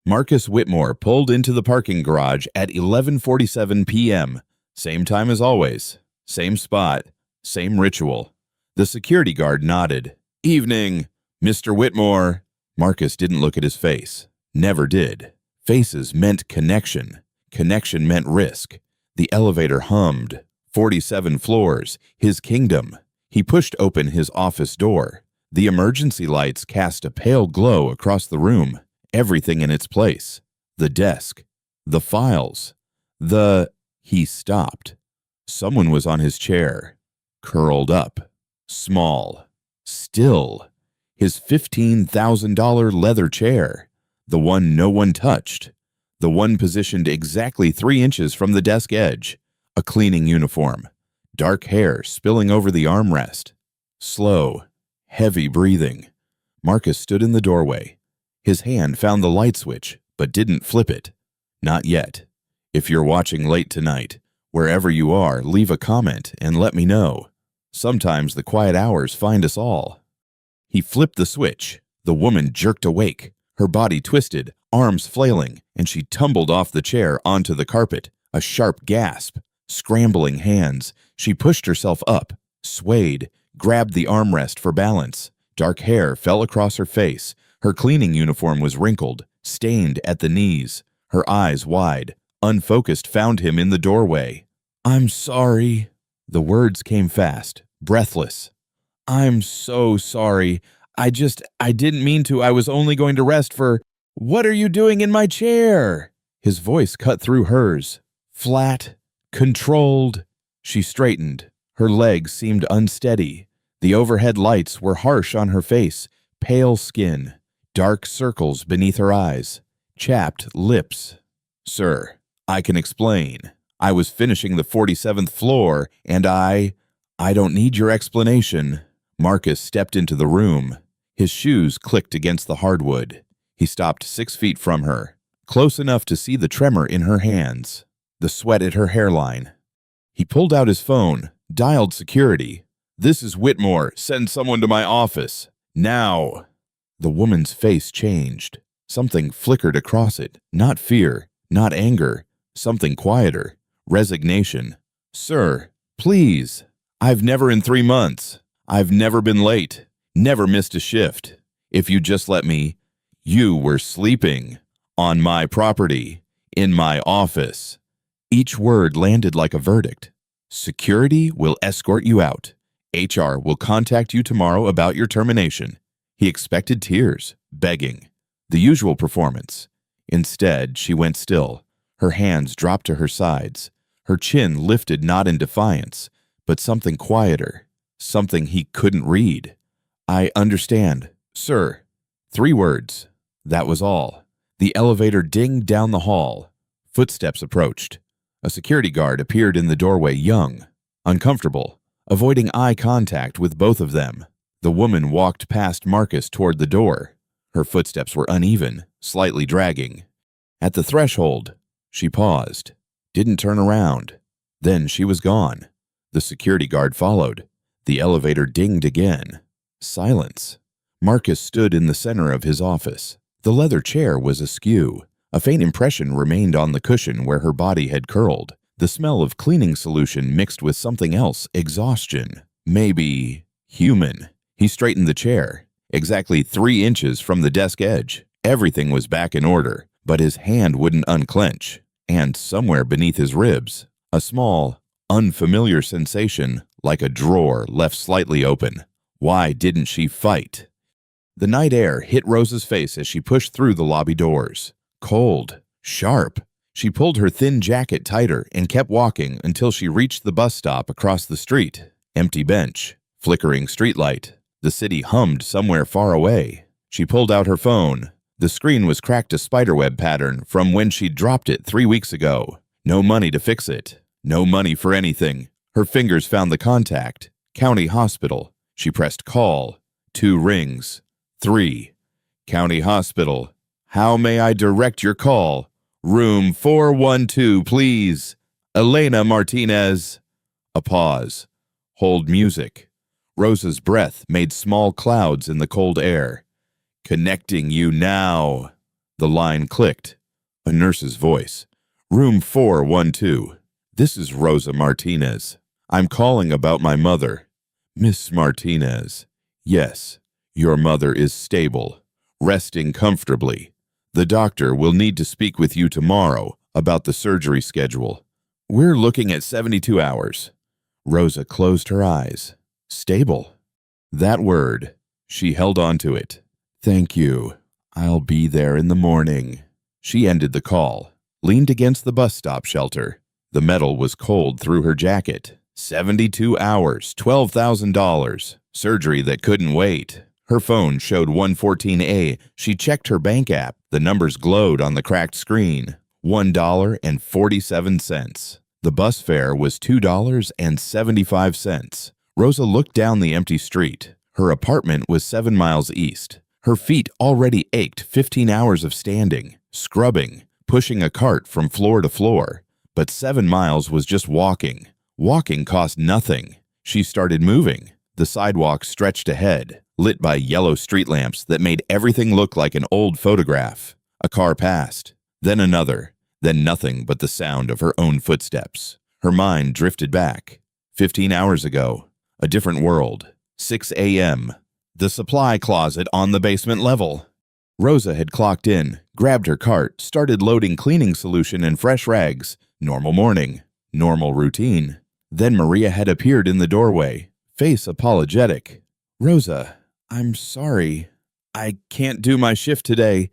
Marcus Whitmore pulled into the parking garage at 11:47 p.m. Same time as always. Same spot. Same ritual. The security guard nodded. "Evening, Mr. Whitmore." Marcus didn't look at his face. Never did. Faces meant connection. Connection meant risk. The elevator hummed. 47 floors. His kingdom. He pushed open his office door. The emergency lights cast a pale glow across the room. Everything in its place. The desk. The files. He stopped. Someone was on his chair. Curled up. Small. Still. His $15,000 leather chair. The one no one touched. The one positioned exactly 3 inches from the desk edge. A cleaning uniform. Dark hair spilling over the armrest. Slow, heavy breathing. Marcus stood in the doorway. His hand found the light switch, but didn't flip it. Not yet. If you're watching late tonight, wherever you are, leave a comment and let me know. Sometimes the quiet hours find us all. He flipped the switch. The woman jerked awake. Her body twisted, arms flailing, and she tumbled off the chair onto the carpet. A sharp gasp. Scrambling hands. She pushed herself up, swayed, grabbed the armrest for balance. Dark hair fell across her face. Her cleaning uniform was wrinkled, stained at the knees. Her eyes wide, unfocused, found him in the doorway. "I'm sorry." The words came fast, breathless. "I'm so sorry. I didn't mean to. I was only going to rest for... What are you doing in my chair?" His voice cut through hers. Flat, controlled. She straightened. Her legs seemed unsteady. The overhead lights were harsh on her face. Pale skin. Dark circles beneath her eyes. Chapped lips. "Sir, I can explain. I was finishing the 47th floor, and I don't need your explanation." Marcus stepped into the room. His shoes clicked against the hardwood. He stopped 6 feet from her, close enough to see the tremor in her hands, the sweat at her hairline. He pulled out his phone, dialed security. "This is Whitmore. Send someone to my office. Now." The woman's face changed. Something flickered across it. Not fear, not anger. Something quieter. Resignation. "Sir, please. I've never in 3 months. I've never been late. Never missed a shift. If you just let me..." "You were sleeping. On my property. In my office." Each word landed like a verdict. "Security will escort you out. HR will contact you tomorrow about your termination." He expected tears, begging, the usual performance. Instead, she went still. Her hands dropped to her sides. Her chin lifted not in defiance, but something quieter, something he couldn't read. "I understand, sir." 3 words. That was all. The elevator dinged down the hall. Footsteps approached. A security guard appeared in the doorway, young, uncomfortable, avoiding eye contact with both of them. The woman walked past Marcus toward the door. Her footsteps were uneven, slightly dragging. At the threshold, she paused, didn't turn around. Then she was gone. The security guard followed. The elevator dinged again. Silence. Marcus stood in the center of his office. The leather chair was askew. A faint impression remained on the cushion where her body had curled. The smell of cleaning solution mixed with something else, exhaustion. Maybe human. He straightened the chair, exactly 3 inches from the desk edge. Everything was back in order, but his hand wouldn't unclench. And somewhere beneath his ribs, a small, unfamiliar sensation, like a drawer left slightly open. Why didn't she fight? The night air hit Rose's face as she pushed through the lobby doors. Cold, sharp. She pulled her thin jacket tighter and kept walking until she reached the bus stop across the street. Empty bench, flickering streetlight. The city hummed somewhere far away. She pulled out her phone. The screen was cracked a spiderweb pattern from when she'd dropped it 3 weeks ago. No money to fix it. No money for anything. Her fingers found the contact. County Hospital. She pressed call. 2 rings. 3. County Hospital. "How may I direct your call?" "Room 412, please. Elena Martinez." A pause. Hold music. Rose's breath made small clouds in the cold air. "Connecting you now." The line clicked. A nurse's voice. Room 412. This is Rosa Martinez. I'm calling about my mother. Miss Martinez. Yes, your mother is stable, resting comfortably. The doctor will need to speak with you tomorrow about the surgery schedule. We're looking at 72 hours. Rosa closed her eyes. Stable. That word. She held on to it. Thank you. I'll be there in the morning. She ended the call, leaned against the bus stop shelter. The metal was cold through her jacket. 72 hours, $12,000. Surgery that couldn't wait. Her phone showed 114A. She checked her bank app. The numbers glowed on the cracked screen. $1.47. The bus fare was $2.75. Rosa looked down the empty street. Her apartment was 7 miles east. Her feet already ached 15 hours of standing, scrubbing, pushing a cart from floor to floor. But 7 miles was just walking. Walking cost nothing. She started moving. The sidewalk stretched ahead, lit by yellow street lamps that made everything look like an old photograph. A car passed, then another, then nothing but the sound of her own footsteps. Her mind drifted back. 15 hours ago, a different world. 6 a.m. The supply closet on the basement level. Rosa had clocked in, grabbed her cart, started loading cleaning solution and fresh rags. Normal morning, normal routine. Then Maria had appeared in the doorway, face apologetic. Rosa, I'm sorry. I can't do my shift today.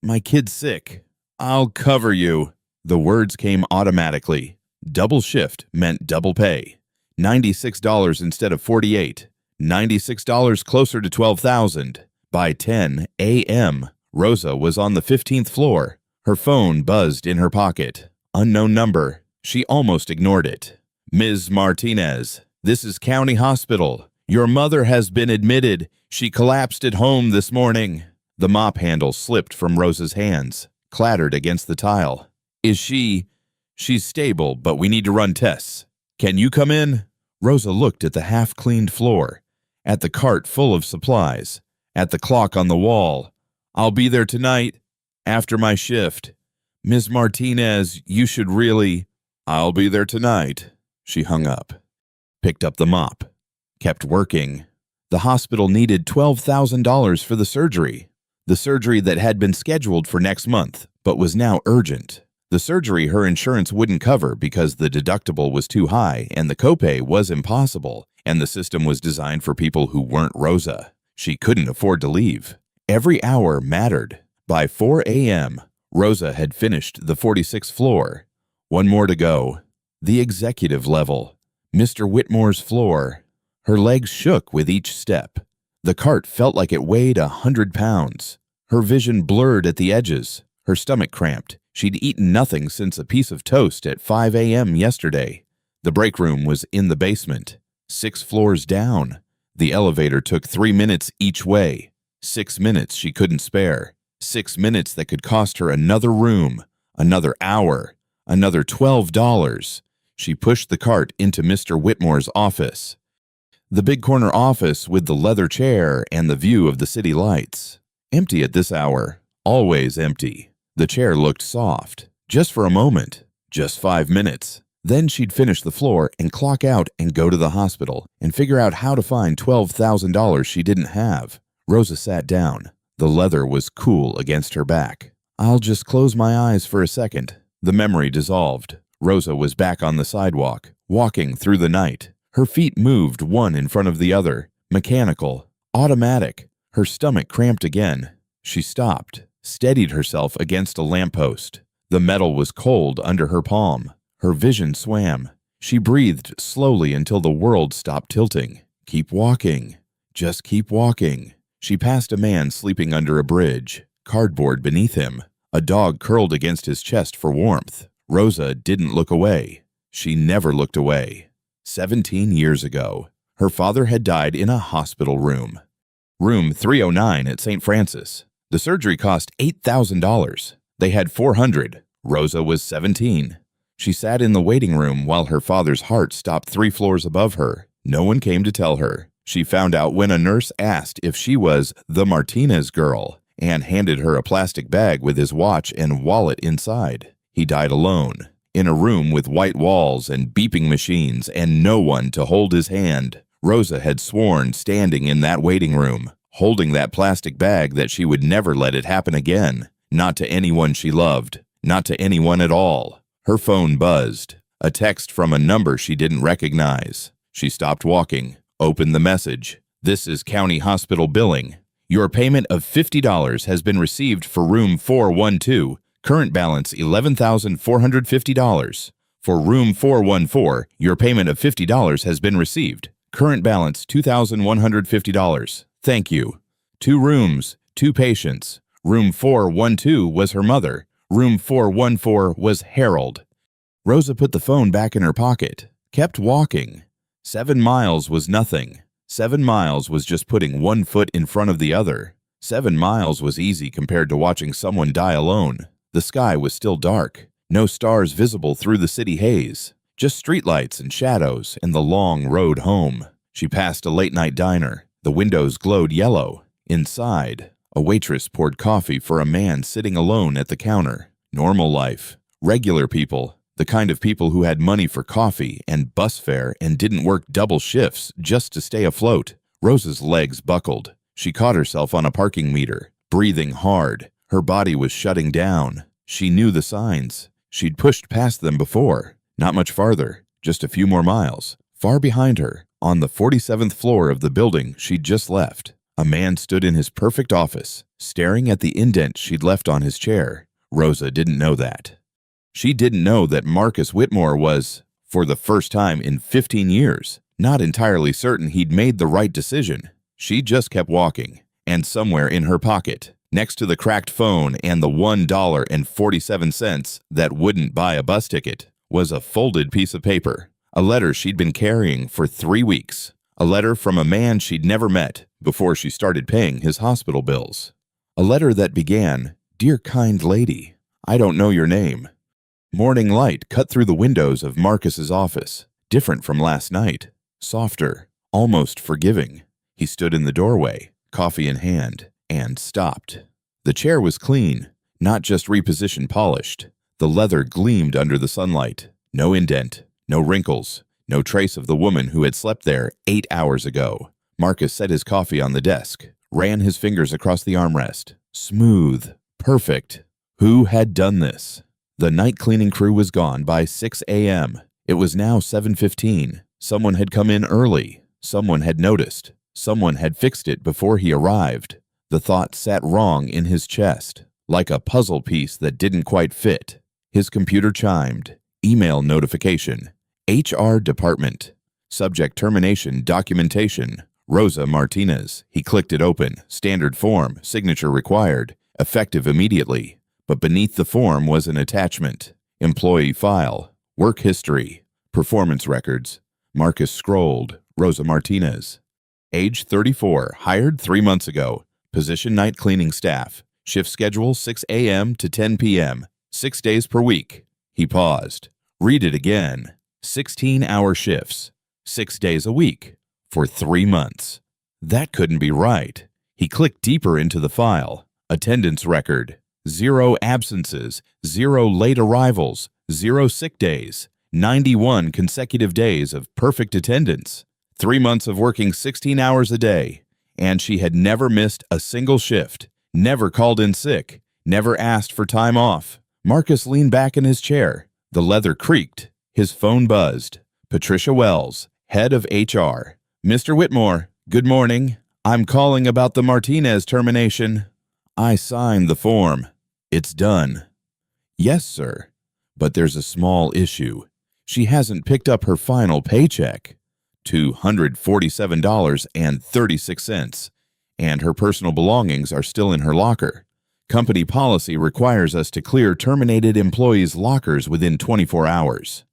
My kid's sick. I'll cover you. The words came automatically. Double shift meant double pay. $96 instead of $48. $96 closer to $12,000. By 10 a.m., Rosa was on the 15th floor. Her phone buzzed in her pocket. Unknown number. She almost ignored it. Ms. Martinez, this is County Hospital. Your mother has been admitted. She collapsed at home this morning. The mop handle slipped from Rosa's hands, clattered against the tile. Is she? She's stable, but we need to run tests. Can you come in? Rosa looked at the half-cleaned floor, at the cart full of supplies, at the clock on the wall. I'll be there tonight, after my shift. Ms. Martinez, you should really... I'll be there tonight. She hung up, picked up the mop, kept working. The hospital needed $12,000 for the surgery that had been scheduled for next month, but was now urgent. The surgery her insurance wouldn't cover because the deductible was too high and the copay was impossible, and the system was designed for people who weren't Rosa. She couldn't afford to leave. Every hour mattered. By 4 a.m., Rosa had finished the 46th floor. One more to go. The executive level. Mr. Whitmore's floor. Her legs shook with each step. The cart felt like it weighed 100 pounds. Her vision blurred at the edges. Her stomach cramped. She'd eaten nothing since a piece of toast at 5 a.m. yesterday. The break room was in the basement, 6 floors down. The elevator took 3 minutes each way. 6 minutes she couldn't spare. 6 minutes that could cost her another room, another hour, another $12. She pushed the cart into Mr. Whitmore's office. The big corner office with the leather chair and the view of the city lights. Empty at this hour. Always empty. The chair looked soft. Just for a moment. Just 5 minutes. Then she'd finish the floor and clock out and go to the hospital and figure out how to find $12,000 she didn't have. Rosa sat down. The leather was cool against her back. I'll just close my eyes for a second. The memory dissolved. Rosa was back on the sidewalk, walking through the night. Her feet moved one in front of the other, mechanical, automatic. Her stomach cramped again. She stopped, steadied herself against a lamppost. The metal was cold under her palm. Her vision swam. She breathed slowly until the world stopped tilting. Keep walking. Just keep walking. She passed a man sleeping under a bridge, cardboard beneath him. A dog curled against his chest for warmth. Rosa didn't look away. She never looked away. 17 years ago, her father had died in a hospital room. Room 309 at St. Francis. The surgery cost $8,000. They had 400. Rosa was 17. She sat in the waiting room while her father's heart stopped 3 floors above her. No one came to tell her. She found out when a nurse asked if she was the Martinez girl, and handed her a plastic bag with his watch and wallet inside. He died alone, in a room with white walls and beeping machines and no one to hold his hand. Rosa had sworn standing in that waiting room, holding that plastic bag, that she would never let it happen again. Not to anyone she loved, not to anyone at all. Her phone buzzed. A text from a number she didn't recognize. She stopped walking, opened the message. "This is County Hospital billing. Your payment of $50 has been received for room 412. Current balance $11,450. For room 414, your payment of $50 has been received. Current balance $2,150. Thank you. 2 rooms, 2 patients. Room 412 was her mother. Room 414 was Harold." Rosa put the phone back in her pocket, kept walking. 7 miles was nothing. 7 miles was just putting one foot in front of the other. 7 miles was easy compared to watching someone die alone. The sky was still dark, no stars visible through the city haze, just streetlights and shadows and the long road home. She passed a late-night diner. The windows glowed yellow. Inside, a waitress poured coffee for a man sitting alone at the counter. Normal life. Regular people. The kind of people who had money for coffee and bus fare and didn't work double shifts just to stay afloat. Rosa's legs buckled. She caught herself on a parking meter, breathing hard. Her body was shutting down. She knew the signs. She'd pushed past them before. Not much farther, just a few more miles. Far behind her, on the 47th floor of the building she'd just left, a man stood in his perfect office, staring at the indent she'd left on his chair. Rosa didn't know that. She didn't know that Marcus Whitmore was, for the first time in 15 years, not entirely certain he'd made the right decision. She just kept walking, and somewhere in her pocket, next to the cracked phone and the $1.47 that wouldn't buy a bus ticket, was a folded piece of paper, a letter she'd been carrying for 3 weeks, a letter from a man she'd never met before she started paying his hospital bills. A letter that began, "Dear kind lady, I don't know your name." Morning light cut through the windows of Marcus's office, different from last night, softer, almost forgiving. He stood in the doorway, coffee in hand, and stopped. The chair was clean, not just repositioned polished. The leather gleamed under the sunlight. No indent, no wrinkles, no trace of the woman who had slept there 8 hours ago. Marcus set his coffee on the desk, ran his fingers across the armrest. Smooth, perfect. Who had done this? The night cleaning crew was gone by 6 a.m. It was now 7:15. Someone had come in early. Someone had noticed. Someone had fixed it before he arrived. The thought sat wrong in his chest, like a puzzle piece that didn't quite fit. His computer chimed. Email notification. HR department. Subject termination documentation. Rosa Martinez. He clicked it open. Standard form. Signature required. Effective immediately. But beneath the form was an attachment. Employee file. Work history. Performance records. Marcus scrolled. Rosa Martinez. Age 34. Hired 3 months ago. Position night cleaning staff. Shift schedule 6 a.m. to 10 p.m. 6 days per week. He paused. Read it again. 16-hour shifts. 6 days a week. For 3 months. That couldn't be right. He clicked deeper into the file. Attendance record. 0 absences. 0 late arrivals. 0 sick days. 91 consecutive days of perfect attendance. 3 months of working 16 hours a day. And she had never missed a single shift. Never called in sick. Never asked for time off. Marcus leaned back in his chair. The leather creaked. His phone buzzed. Patricia Wells, head of HR. "Mr. Whitmore, good morning. I'm calling about the Martinez termination. I signed the form. It's done." "Yes, sir. But there's a small issue. She hasn't picked up her final paycheck. $247.36. And her personal belongings are still in her locker. Company policy requires us to clear terminated employees' lockers within 24 hours.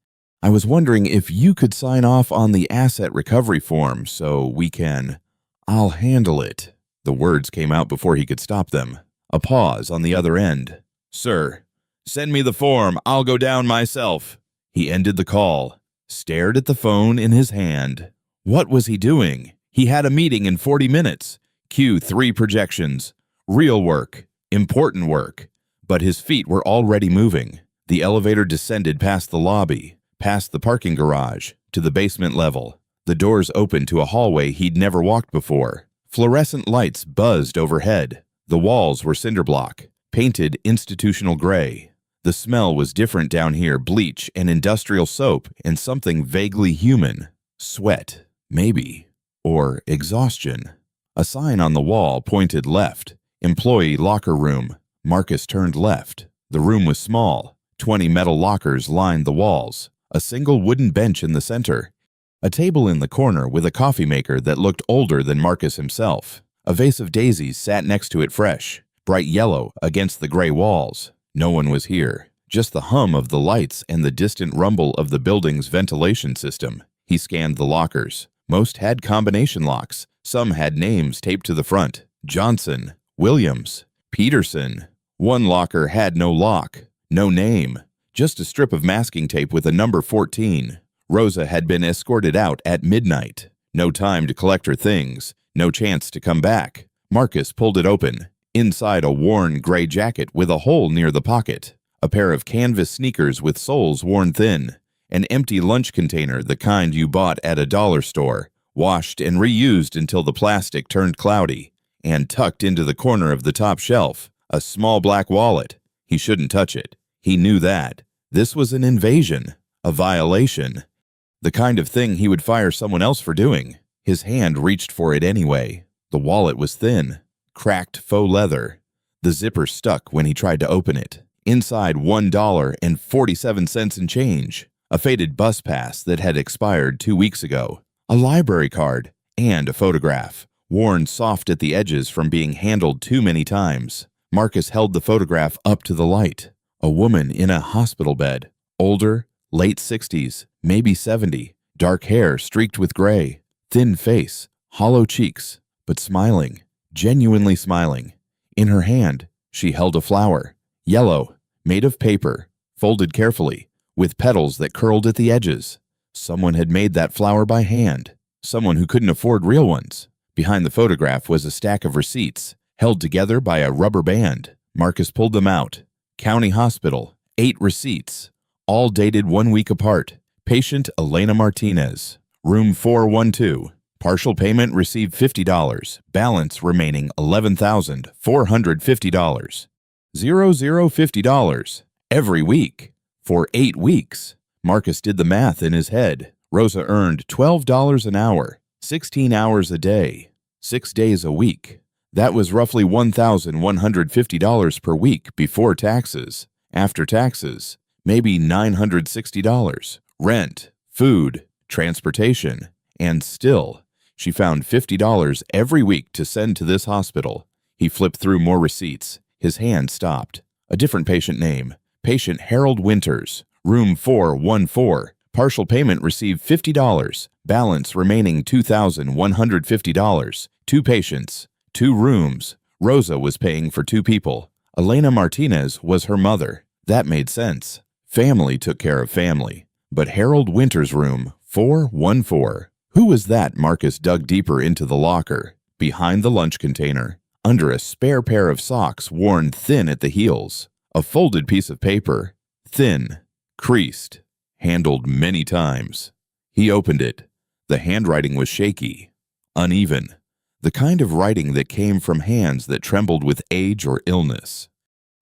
I was wondering if you could sign off on the asset recovery form so we can—" "I'll handle it." The words came out before he could stop them. A pause on the other end. "Sir, send me the form. I'll go down myself." He ended the call, stared at the phone in his hand. What was he doing? He had a meeting in 40 minutes. Q3 projections. Real work. Important work. But his feet were already moving. The elevator descended past the lobby, past the parking garage, to the basement level. The doors opened to a hallway he'd never walked before. Fluorescent lights buzzed overhead. The walls were cinder block, painted institutional gray. The smell was different down here, bleach and industrial soap and something vaguely human. Sweat, maybe. Or exhaustion. A sign on the wall pointed left. Employee locker room. Marcus turned left. The room was small. 20 metal lockers lined the walls. A single wooden bench in the center. A table in the corner with a coffee maker that looked older than Marcus himself. A vase of daisies sat next to it fresh, bright yellow against the gray walls. No one was here. Just the hum of the lights and the distant rumble of the building's ventilation system. He scanned the lockers. Most had combination locks. Some had names taped to the front. Johnson, Williams, Peterson. One locker had no lock, no name, just a strip of masking tape with a number 14. Rosa had been escorted out at midnight. No time to collect her things, no chance to come back. Marcus pulled it open. Inside a worn gray jacket with a hole near the pocket. A pair of canvas sneakers with soles worn thin. An empty lunch container, the kind you bought at a dollar store, washed and reused until the plastic turned cloudy. And tucked into the corner of the top shelf, a small black wallet. He shouldn't touch it. He knew that. This was an invasion, a violation. The kind of thing he would fire someone else for doing. His hand reached for it anyway. The wallet was thin, cracked faux leather. The zipper stuck when he tried to open it. Inside $1.47 in change. A faded bus pass that had expired 2 weeks ago. A library card and a photograph, worn soft at the edges from being handled too many times. Marcus held the photograph up to the light. A woman in a hospital bed. Older, late 60s, maybe 70. Dark hair streaked with gray. Thin face, hollow cheeks, but smiling, genuinely smiling. In her hand, she held a flower. Yellow, made of paper, folded carefully, with petals that curled at the edges. Someone had made that flower by hand. Someone who couldn't afford real ones. Behind the photograph was a stack of receipts, held together by a rubber band. Marcus pulled them out. County Hospital, 8 receipts, all dated 1 week apart. Patient Elena Martinez, room 412. Partial payment received $50. Balance remaining $11,450. $0050. Every week. For 8 weeks. Marcus did the math in his head. Rosa earned $12 an hour, 16 hours a day, 6 days a week. That was roughly $1,150 per week before taxes. After taxes, maybe $960. Rent, food, transportation, and still, she found $50 every week to send to this hospital. He flipped through more receipts. His hand stopped. A different patient name. Patient Harold Winters, room 414. Partial payment received $50. Balance remaining $2,150. 2 patients, 2 rooms. Rosa was paying for 2 people. Elena Martinez was her mother. That made sense. Family took care of family. But Harold Winters' room, 414. Who was that? Marcus dug deeper into the locker, behind the lunch container, under a spare pair of socks worn thin at the heels. A folded piece of paper, thin, creased, handled many times. He opened it. The handwriting was shaky, uneven, the kind of writing that came from hands that trembled with age or illness.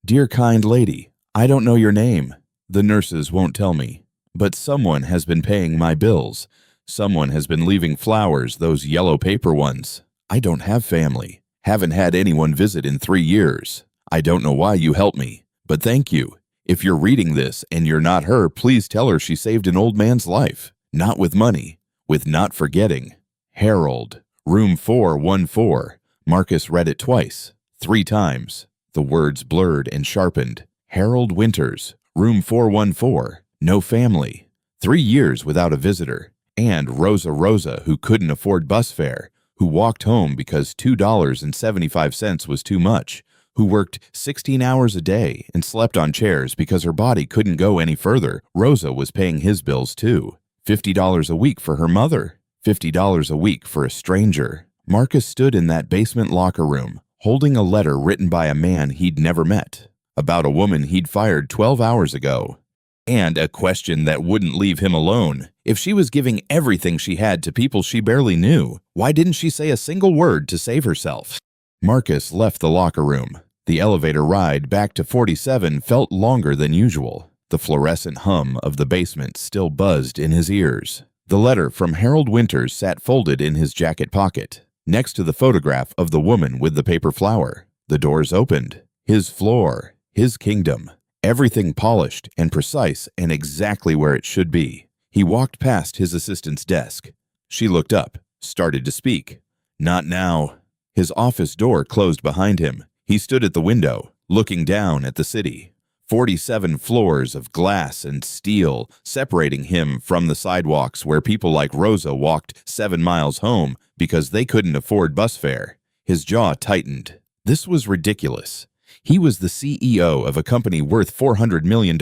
Dear kind lady, I don't know your name. The nurses won't tell me. But someone has been paying my bills. Someone has been leaving flowers, those yellow paper ones. I don't have family. Haven't had anyone visit in 3 years. I don't know why you helped me. But thank you. If you're reading this and you're not her, please tell her she saved an old man's life. Not with money, with not forgetting. Harold, room 414. Marcus read it twice, 3 times. The words blurred and sharpened. Harold Winters, room 414. No family. 3 years without a visitor. And Rosa, who couldn't afford bus fare, who walked home because $2.75 was too much, who worked 16 hours a day and slept on chairs because her body couldn't go any further. Rosa was paying his bills too. $50 a week for her mother. $50 a week for a stranger. Marcus stood in that basement locker room, holding a letter written by a man he'd never met, about a woman he'd fired 12 hours ago, and a question that wouldn't leave him alone. If she was giving everything she had to people she barely knew, why didn't she say a single word to save herself? Marcus left the locker room. The elevator ride back to 47 felt longer than usual. The fluorescent hum of the basement still buzzed in his ears. The letter from Harold Winters sat folded in his jacket pocket, next to the photograph of the woman with the paper flower. The doors opened. His floor, his kingdom. Everything polished and precise and exactly where it should be. He walked past his assistant's desk. She looked up, started to speak. Not now. His office door closed behind him. He stood at the window, looking down at the city. 47 floors of glass and steel separating him from the sidewalks where people like Rosa walked 7 miles home because they couldn't afford bus fare. His jaw tightened. This was ridiculous. He was the CEO of a company worth $400 million.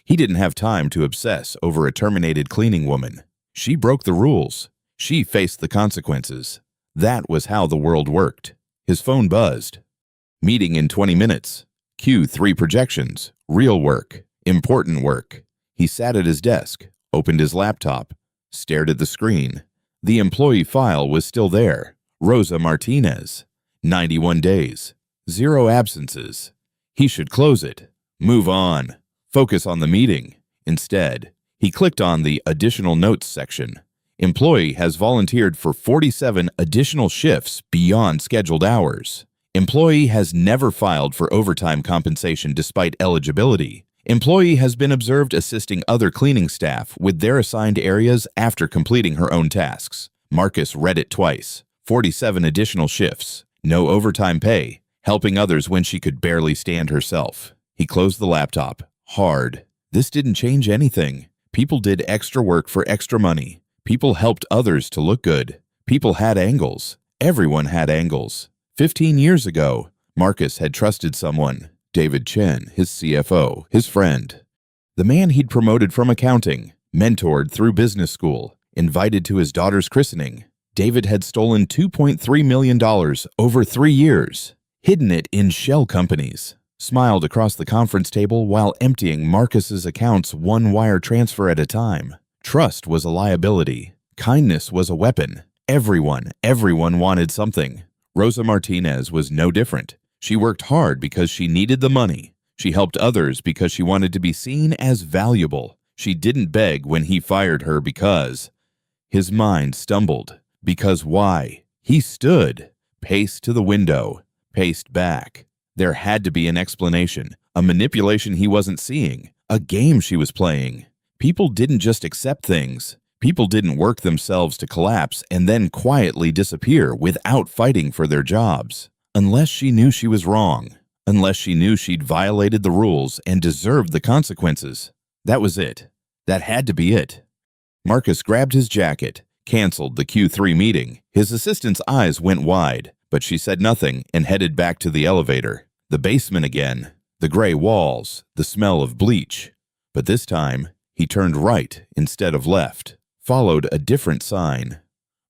He didn't have time to obsess over a terminated cleaning woman. She broke the rules. She faced the consequences. That was how the world worked. His phone buzzed. Meeting in 20 minutes. Cue 3 projections. Real work. Important work. He sat at his desk, opened his laptop, stared at the screen. The employee file was still there. Rosa Martinez. 91 days. 0 absences. He should close it. Move on. Focus on the meeting. Instead, he clicked on the additional notes section. Employee has volunteered for 47 additional shifts beyond scheduled hours. Employee has never filed for overtime compensation despite eligibility. Employee has been observed assisting other cleaning staff with their assigned areas after completing her own tasks. Marcus read it twice. 47 additional shifts. No overtime pay. Helping others when she could barely stand herself. He closed the laptop. Hard. This didn't change anything. People did extra work for extra money. People helped others to look good. People had angles. Everyone had angles. 15 years ago, Marcus had trusted someone. David Chen, his CFO, his friend. The man he'd promoted from accounting, mentored through business school, invited to his daughter's christening. David had stolen $2.3 million over 3 years. Hidden it in shell companies, smiled across the conference table while emptying Marcus's accounts 1 wire transfer at a time. Trust was a liability. Kindness was a weapon. Everyone wanted something. Rosa Martinez was no different. She worked hard because she needed the money. She helped others because she wanted to be seen as valuable. She didn't beg when he fired her because... His mind stumbled. Because why? He stood, paced to the window. Paced back. There had to be an explanation, a manipulation he wasn't seeing, a game she was playing. People didn't just accept things. People didn't work themselves to collapse and then quietly disappear without fighting for their jobs. Unless she knew she was wrong. Unless she knew she'd violated the rules and deserved the consequences. That was it. That had to be it. Marcus grabbed his jacket, canceled the Q3 meeting. His assistant's eyes went wide. But she said nothing and headed back to the elevator. The basement again. The gray walls. The smell of bleach. But this time, he turned right instead of left. Followed a different sign.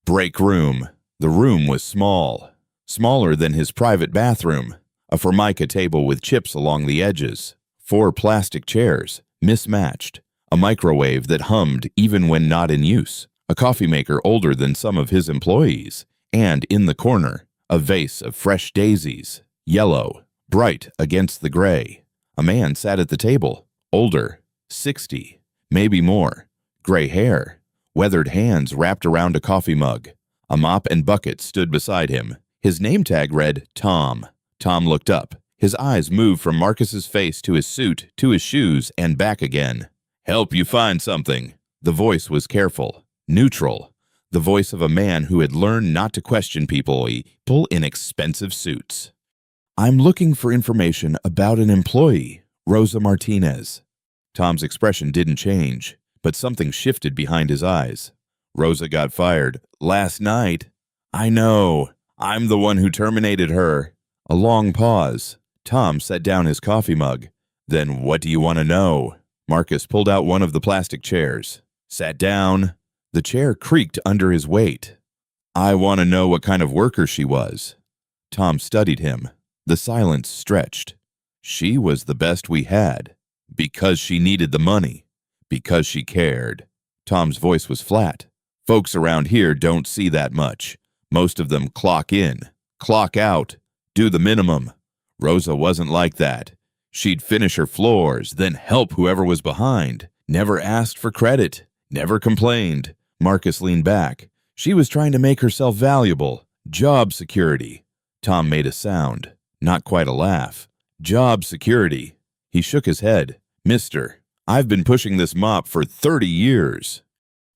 Break room. The room was small. Smaller than his private bathroom. A formica table with chips along the edges. 4 plastic chairs, mismatched. A microwave that hummed even when not in use. A coffee maker older than some of his employees. And in the corner, a vase of fresh daisies, yellow, bright against the gray. A man sat at the table, older, 60, maybe more, gray hair, weathered hands wrapped around a coffee mug. A mop and bucket stood beside him. His name tag read Tom. Tom looked up. His eyes moved from Marcus's face to his suit, to his shoes, and back again. Help you find something. The voice was careful, neutral. The voice of a man who had learned not to question people in expensive suits. I'm looking for information about an employee, Rosa Martinez. Tom's expression didn't change, but something shifted behind his eyes. Rosa got fired last night. I know. I'm the one who terminated her. A long pause. Tom set down his coffee mug. Then what do you want to know? Marcus pulled out one of the plastic chairs. Sat down. The chair creaked under his weight. I want to know what kind of worker she was. Tom studied him. The silence stretched. She was the best we had. Because she needed the money. Because she cared. Tom's voice was flat. Folks around here don't see that much. Most of them clock in, clock out, do the minimum. Rosa wasn't like that. She'd finish her floors, then help whoever was behind. Never asked for credit, never complained. Marcus leaned back. She was trying to make herself valuable. Job security. Tom made a sound, not quite a laugh. Job security. He shook his head. Mister, I've been pushing this mop for 30 years.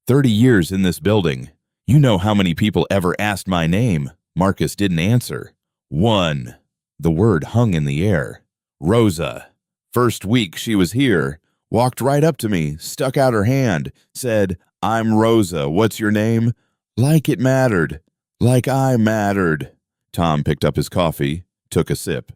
30 years in this building. You know how many people ever asked my name? Marcus didn't answer. One. The word hung in the air. Rosa. First week she was here. Walked right up to me, stuck out her hand, said, I'm Rosa, what's your name? Like it mattered. Like I mattered. Tom picked up his coffee, took a sip.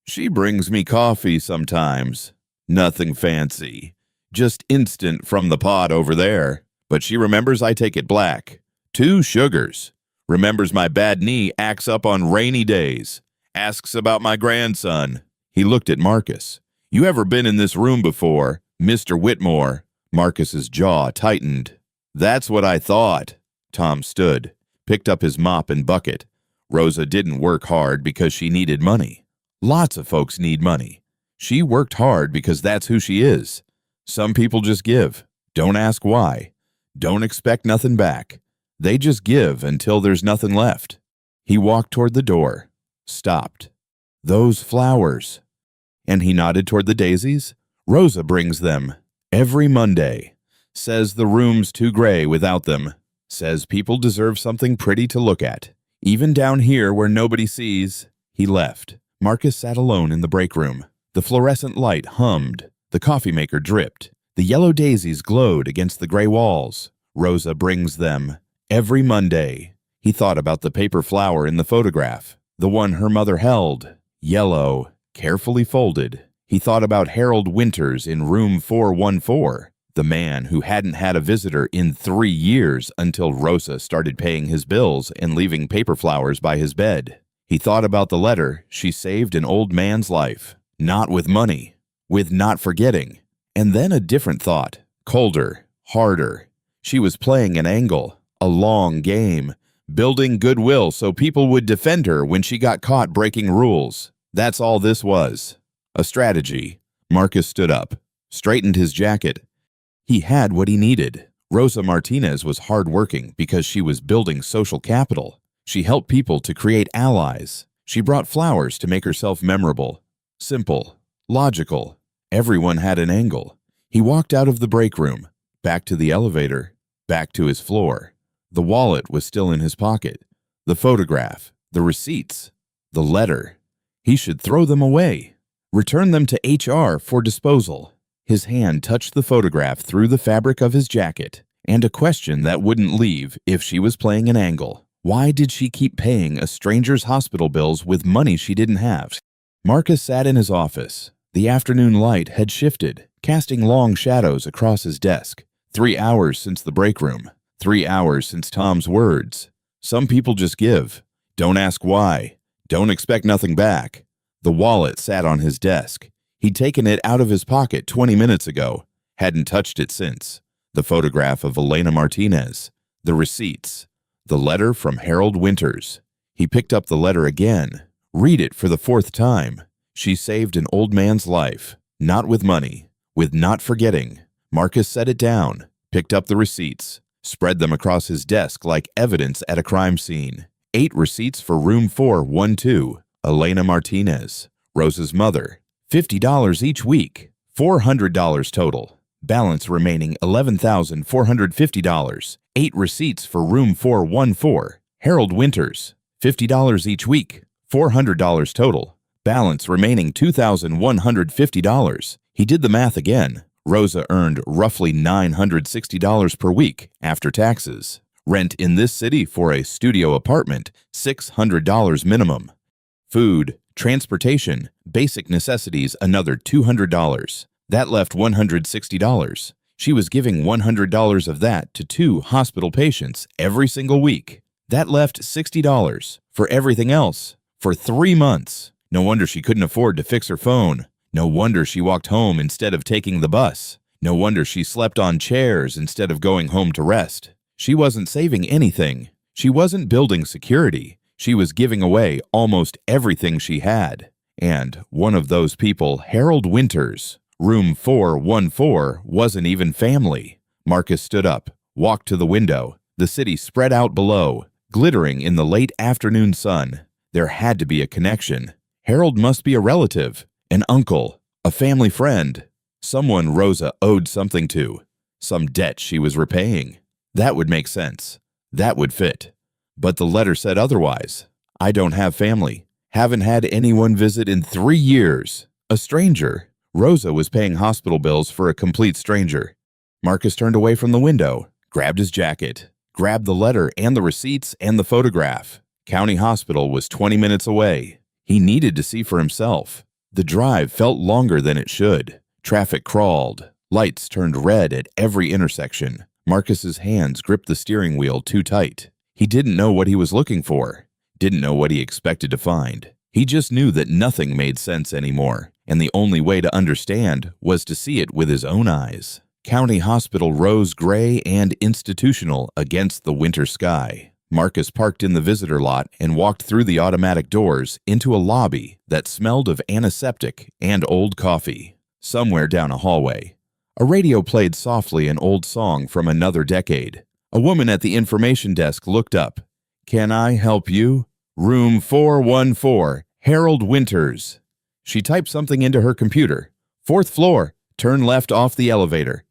She brings me coffee sometimes. Nothing fancy. Just instant from the pot over there. But she remembers I take it black. 2 sugars. Remembers my bad knee acts up on rainy days. Asks about my grandson. He looked at Marcus. You ever been in this room before, Mr. Whitmore? Marcus's jaw tightened. That's what I thought. Tom stood, picked up his mop and bucket. Rosa didn't work hard because she needed money. Lots of folks need money. She worked hard because that's who she is. Some people just give. Don't ask why. Don't expect nothing back. They just give until there's nothing left. He walked toward the door, stopped. Those flowers. And he nodded toward the daisies. Rosa brings them every Monday. Says the room's too gray without them. Says people deserve something pretty to look at. Even down here where nobody sees. He left. Marcus sat alone in the break room. The fluorescent light hummed. The coffee maker dripped. The yellow daisies glowed against the gray walls. Rosa brings them every Monday. He thought about the paper flower in the photograph, the one her mother held, yellow, carefully folded. He thought about Harold Winters in room 414, the man who hadn't had a visitor in 3 years until Rosa started paying his bills and leaving paper flowers by his bed. He thought about the letter she saved an old man's life, not with money, with not forgetting. And then a different thought, colder, harder. She was playing an angle, a long game, building goodwill so people would defend her when she got caught breaking rules. That's all this was. A strategy. Marcus stood up, straightened his jacket. He had what he needed. Rosa Martinez was hardworking because she was building social capital. She helped people to create allies. She brought flowers to make herself memorable. Simple, logical. Everyone had an angle. He walked out of the break room, back to the elevator, back to his floor. The wallet was still in his pocket. The photograph, the receipts, the letter. He should throw them away. Return them to HR for disposal. His hand touched the photograph through the fabric of his jacket, and a question that wouldn't leave if she was playing an angle. Why did she keep paying a stranger's hospital bills with money she didn't have? Marcus sat in his office. The afternoon light had shifted, casting long shadows across his desk. 3 hours since the break room. 3 hours since Tom's words. Some people just give. Don't ask why. Don't expect nothing back. The wallet sat on his desk. He'd taken it out of his pocket 20 minutes ago. Hadn't touched it since. The photograph of Elena Martinez. The receipts. The letter from Harold Winters. He picked up the letter again. Read it for the 4th time. She saved an old man's life, not with money, with not forgetting. Marcus set it down, picked up the receipts, spread them across his desk like evidence at a crime scene. 8 receipts for room 412, Elena Martinez, Rosa's mother. $50 each week, $400 total. Balance remaining $11,450. 8 receipts for room 414, Harold Winters. $50 each week, $400 total. Balance remaining $2,150. He did the math again. Rosa earned roughly $960 per week after taxes. Rent in this city for a studio apartment, $600 minimum. Food, transportation, basic necessities, another $200. That left $160. She was giving $100 of that to 2 hospital patients every single week. That left $60 for everything else. For 3 months. No wonder she couldn't afford to fix her phone. No wonder she walked home instead of taking the bus. No wonder she slept on chairs instead of going home to rest. She wasn't saving anything. She wasn't building security. She was giving away almost everything she had. And one of those people, Harold Winters, room 414, wasn't even family. Marcus stood up, walked to the window. The city spread out below, glittering in the late afternoon sun. There had to be a connection. Harold must be a relative, an uncle, a family friend, someone Rosa owed something to, some debt she was repaying. That would make sense. That would fit. But the letter said otherwise. I don't have family. Haven't had anyone visit in 3 years. A stranger. Rosa was paying hospital bills for a complete stranger. Marcus turned away from the window, grabbed his jacket, grabbed the letter and the receipts and the photograph. County Hospital was 20 minutes away. He needed to see for himself. The drive felt longer than it should. Traffic crawled. Lights turned red at every intersection. Marcus's hands gripped the steering wheel too tight. He didn't know what he was looking for. Didn't know what he expected to find. He just knew that nothing made sense anymore, and the only way to understand was to see it with his own eyes. County Hospital rose gray and institutional against the winter sky. Marcus parked in the visitor lot and walked through the automatic doors into a lobby that smelled of antiseptic and old coffee. Somewhere down a hallway, a radio played softly an old song from another decade. A woman at the information desk looked up. "Can I help you? Room 414, Harold Winters." She typed something into her computer. "4th floor, turn left off the elevator."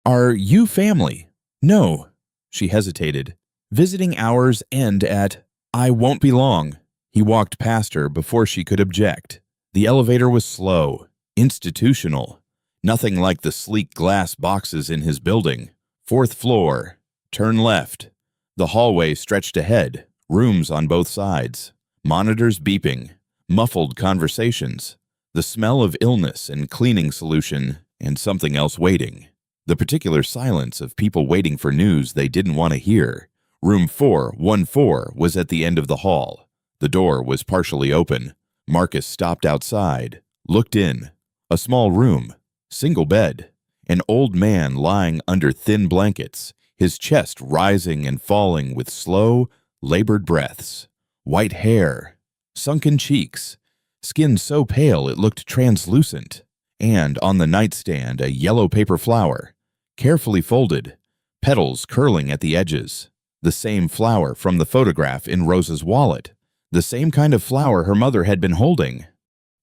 "Are you family?" "No." She hesitated. "Visiting hours end at..." "I won't be long." He walked past her before she could object. The elevator was slow, institutional, nothing like the sleek glass boxes in his building. 4th floor, turn left. The hallway stretched ahead, rooms on both sides, monitors beeping, muffled conversations, the smell of illness and cleaning solution, and something else waiting. The particular silence of people waiting for news they didn't want to hear. Room 414 was at the end of the hall. The door was partially open. Marcus stopped outside, looked in. A small room, single bed, an old man lying under thin blankets, his chest rising and falling with slow, labored breaths. White hair, sunken cheeks, skin so pale it looked translucent, and on the nightstand a yellow paper flower, carefully folded, petals curling at the edges. The same flower from the photograph in Rosa's wallet, the same kind of flower her mother had been holding.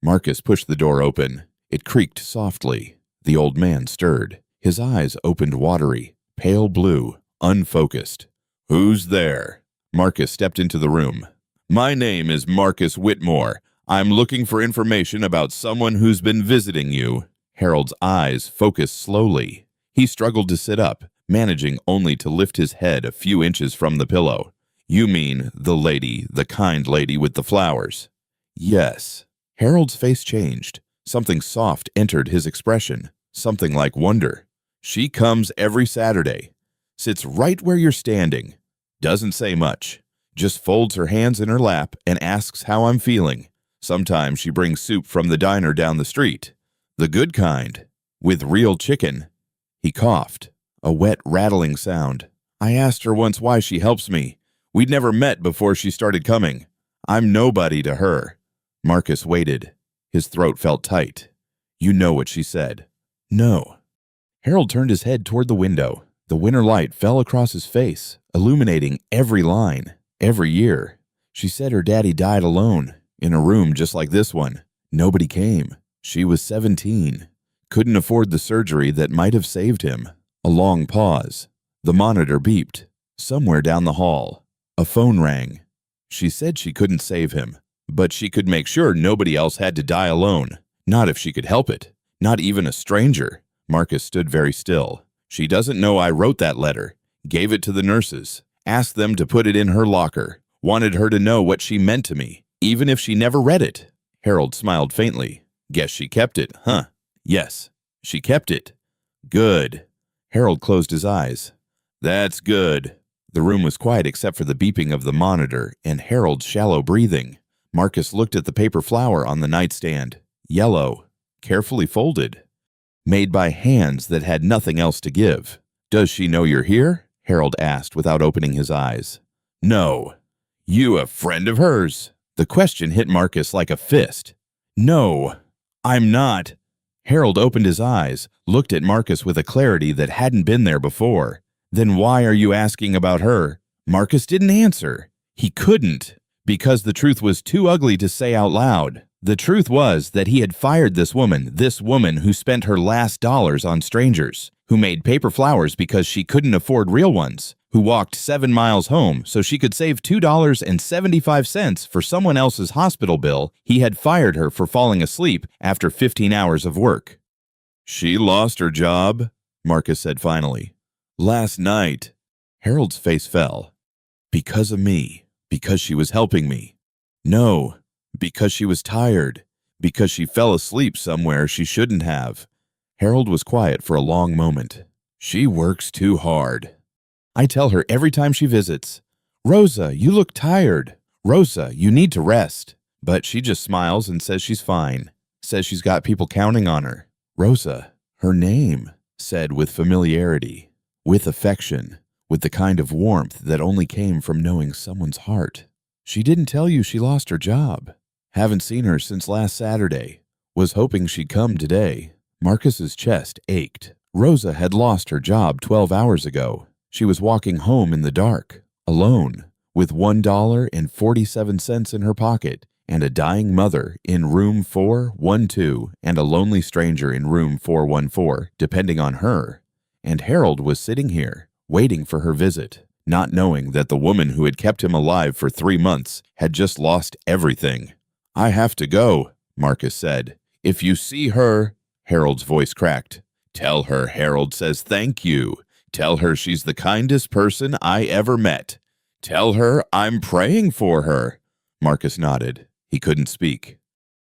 Marcus pushed the door open. It creaked softly. The old man stirred. His eyes opened watery, pale blue, unfocused. "Who's there?" Marcus stepped into the room. "My name is Marcus Whitmore. I'm looking for information about someone who's been visiting you." Harold's eyes focused slowly. He struggled to sit up, managing only to lift his head a few inches from the pillow. "You mean the kind lady with the flowers?" "Yes." Harold's face changed. Something soft entered his expression, something like wonder. "She comes every Saturday. Sits right where you're standing. Doesn't say much. Just folds her hands in her lap and asks how I'm feeling. Sometimes she brings soup from the diner down the street. The good kind, with real chicken." He coughed, a wet, rattling sound. "I asked her once why she helps me. We'd never met before she started coming. I'm nobody to her." Marcus waited. His throat felt tight. "You know what she said?" "No." Harold turned his head toward the window. The winter light fell across his face, illuminating every line, every year. "She said her daddy died alone, in a room just like this one. Nobody came. She was 17. Couldn't afford the surgery that might have saved him." A long pause. The monitor beeped. Somewhere down the hall, a phone rang. "She said she couldn't save him, but she could make sure nobody else had to die alone. Not if she could help it. Not even a stranger." Marcus stood very still. "She doesn't know I wrote that letter. Gave it to the nurses. Asked them to put it in her locker. Wanted her to know what she meant to me, even if she never read it." Harold smiled faintly. "Guess she kept it, huh?" "Yes, she kept it." "Good." Harold closed his eyes. "That's good." The room was quiet except for the beeping of the monitor and Harold's shallow breathing. Marcus looked at the paper flower on the nightstand. Yellow, carefully folded. Made by hands that had nothing else to give. "Does she know you're here?" Harold asked without opening his eyes. "No." "You a friend of hers?" The question hit Marcus like a fist. "No, I'm not." Harold opened his eyes, looked at Marcus with a clarity that hadn't been there before. "Then why are you asking about her?" Marcus didn't answer. He couldn't, because the truth was too ugly to say out loud. The truth was that he had fired this woman who spent her last dollars on strangers, who made paper flowers because she couldn't afford real ones, who walked 7 miles home so she could save $2.75 for someone else's hospital bill. He had fired her for falling asleep after 15 hours of work. "She lost her job," Marcus said finally. "Last night." Harold's face fell. "Because of me. Because she was helping me." "No. Because she was tired. Because she fell asleep somewhere she shouldn't have." Harold was quiet for a long moment. "She works too hard. I tell her every time she visits, 'Rosa, you look tired. Rosa, you need to rest.' But she just smiles and says she's fine. Says she's got people counting on her." Rosa, her name, said with familiarity, with affection, with the kind of warmth that only came from knowing someone's heart. "She didn't tell you she lost her job." "Haven't seen her since last Saturday. Was hoping she'd come today." Marcus's chest ached. Rosa had lost her job 12 hours ago. She was walking home in the dark, alone, with $1.47 in her pocket, and a dying mother in room 412 and a lonely stranger in room 414, depending on her. And Harold was sitting here, waiting for her visit, not knowing that the woman who had kept him alive for 3 months had just lost everything. "I have to go," Marcus said. "If you see her," Harold's voice cracked. "Tell her Harold says thank you. Tell her she's the kindest person I ever met. Tell her I'm praying for her." Marcus nodded. He couldn't speak.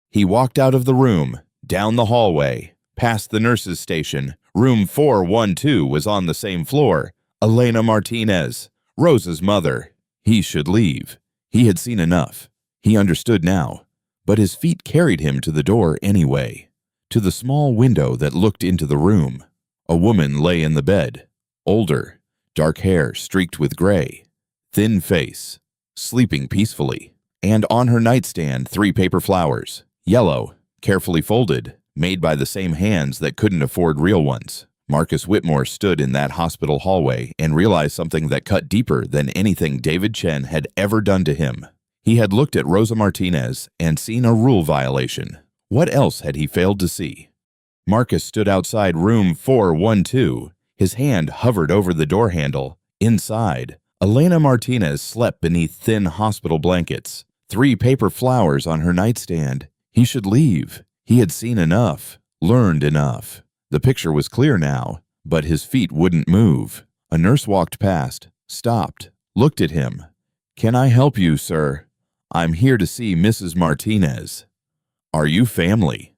He walked out of the room, down the hallway, past the nurse's station. Room 412 was on the same floor. Elena Martinez, Rosa's mother. He should leave. He had seen enough. He understood now. But his feet carried him to the door anyway, to the small window that looked into the room. A woman lay in the bed, older, dark hair streaked with gray, thin face, sleeping peacefully. And on her nightstand 3 paper flowers, yellow, carefully folded, made by the same hands that couldn't afford real ones. Marcus Whitmore stood in that hospital hallway and realized something that cut deeper than anything David Chen had ever done to him. He had looked at Rosa Martinez and seen a rule violation. What else had he failed to see? Marcus stood outside room 412. His hand hovered over the door handle. Inside, Elena Martinez slept beneath thin hospital blankets. 3 paper flowers on her nightstand. He should leave. He had seen enough, learned enough. The picture was clear now, but his feet wouldn't move. A nurse walked past, stopped, looked at him. "Can I help you, sir? I'm here to see Mrs. Martinez." "Are you family?"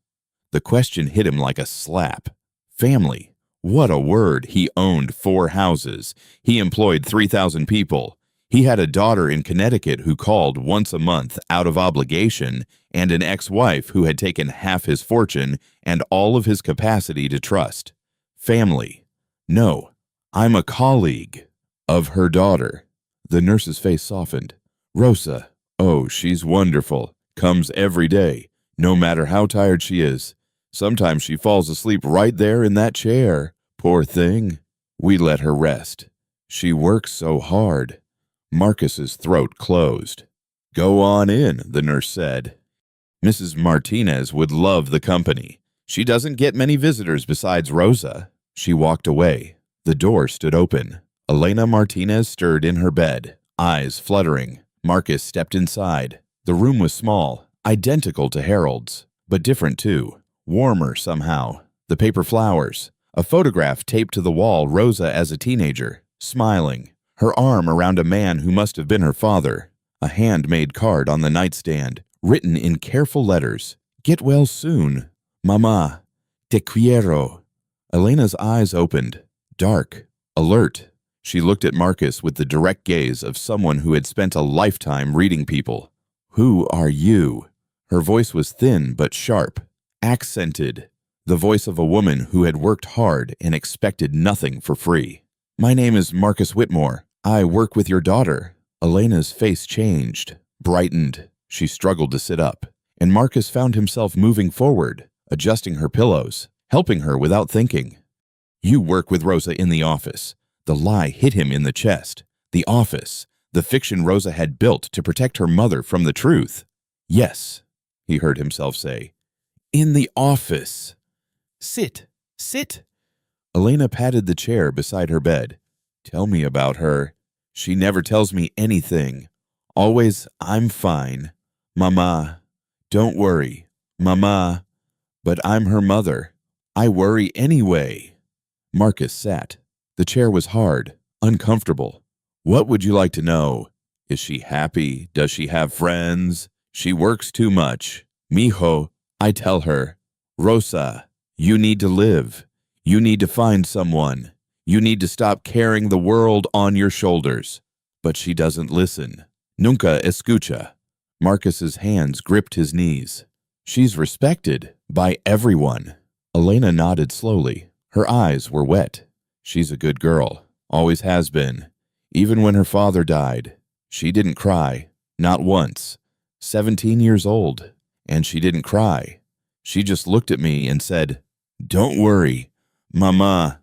The question hit him like a slap. Family. What a word. He owned 4 houses. He employed 3,000 people. He had a daughter in Connecticut who called once a month out of obligation, and an ex-wife who had taken half his fortune and all of his capacity to trust. Family. No, I'm a colleague of her daughter. The nurse's face softened. "Rosa. Oh, she's wonderful. Comes every day, no matter how tired she is. Sometimes she falls asleep right there in that chair. Poor thing. We let her rest. She works so hard." Marcus's throat closed. "Go on in," the nurse said. "Mrs. Martinez would love the company. She doesn't get many visitors besides Rosa." She walked away. The door stood open. Elena Martinez stirred in her bed, eyes fluttering. Marcus stepped inside. The room was small, identical to Harold's, but different too. Warmer somehow. The paper flowers. A photograph taped to the wall, Rosa as a teenager, smiling. Her arm around a man who must have been her father. A handmade card on the nightstand, written in careful letters. "Get well soon. Mama. Te quiero." Elena's eyes opened. Dark. Alert. She looked at Marcus with the direct gaze of someone who had spent a lifetime reading people. Who are you? Her voice was thin but sharp, accented, the voice of a woman who had worked hard and expected nothing for free. My name is Marcus Whitmore. I work with your daughter. Elena's face changed, brightened. She struggled to sit up, and Marcus found himself moving forward, adjusting her pillows, helping her without thinking. You work with Rosa in the office. The lie hit him in the chest. The office, the fiction Rosa had built to protect her mother from the truth. Yes, he heard himself say. In the office. Sit, sit. Elena patted the chair beside her bed. Tell me about her. She never tells me anything. Always, I'm fine. Mama, don't worry. Mama, but I'm her mother. I worry anyway. Marcus sat. The chair was hard, uncomfortable. What would you like to know? Is she happy? Does she have friends? She works too much. Mijo, I tell her. Rosa, you need to live. You need to find someone. You need to stop carrying the world on your shoulders. But she doesn't listen. Nunca escucha. Marcus's hands gripped his knees. She's respected by everyone. Elena nodded slowly. Her eyes were wet. She's a good girl. Always has been. Even when her father died, she didn't cry. Not once. 17 years old. And she didn't cry. She just looked at me and said, Don't worry, Mama.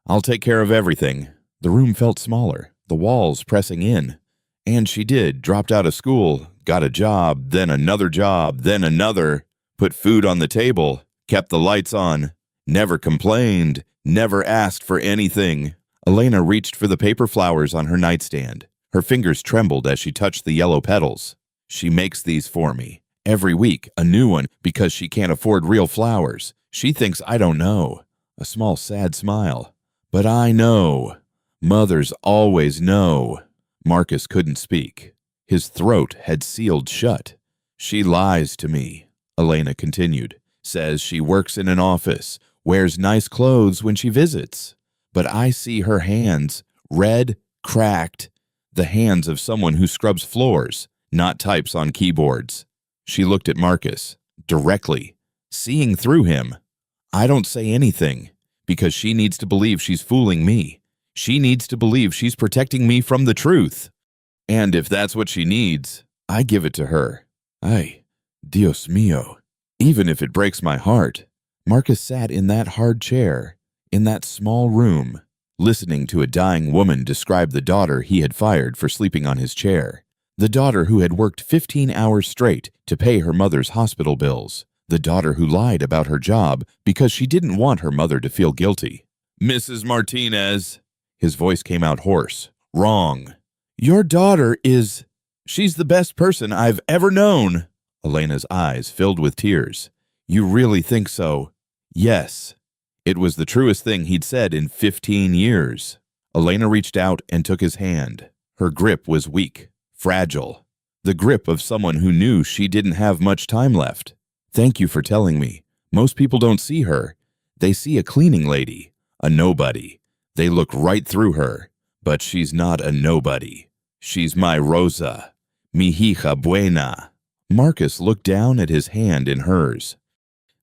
I'll take care of everything. The room felt smaller, the walls pressing in. And she did, dropped out of school, got a job, then another, put food on the table, kept the lights on, never complained, never asked for anything. Elena reached for the paper flowers on her nightstand. Her fingers trembled as she touched the yellow petals. She makes these for me. Every week, a new one, because she can't afford real flowers. She thinks I don't know. A small sad smile. But I know. Mothers always know. Marcus couldn't speak. His throat had sealed shut. She lies to me, Elena continued. Says she works in an office, wears nice clothes when she visits. But I see her hands, red, cracked, the hands of someone who scrubs floors, not types on keyboards. She looked at Marcus, directly, seeing through him. I don't say anything, because she needs to believe she's fooling me. She needs to believe she's protecting me from the truth. And if that's what she needs, I give it to her. Ay, Dios mío. Even if it breaks my heart. Marcus sat in that hard chair, in that small room, listening to a dying woman describe the daughter he had fired for sleeping on his chair. The daughter who had worked 15 hours straight to pay her mother's hospital bills. The daughter who lied about her job because she didn't want her mother to feel guilty. Mrs. Martinez. His voice came out hoarse. Wrong. Your daughter is... She's the best person I've ever known. Elena's eyes filled with tears. You really think so? Yes. It was the truest thing he'd said in 15 years. Elena reached out and took his hand. Her grip was weak. Fragile. The grip of someone who knew she didn't have much time left. Thank you for telling me. Most people don't see her. They see a cleaning lady, a nobody. They look right through her. But she's not a nobody. She's my Rosa. Mi hija buena. Marcus looked down at his hand in hers.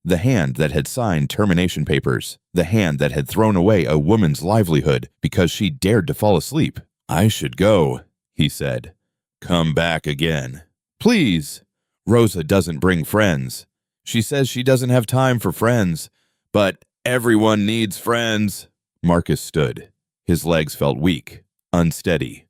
The hand that had signed termination papers. The hand that had thrown away a woman's livelihood because she dared to fall asleep. I should go, he said. Come back again. Please. Rosa doesn't bring friends. She says she doesn't have time for friends. But everyone needs friends. Marcus stood. His legs felt weak, unsteady.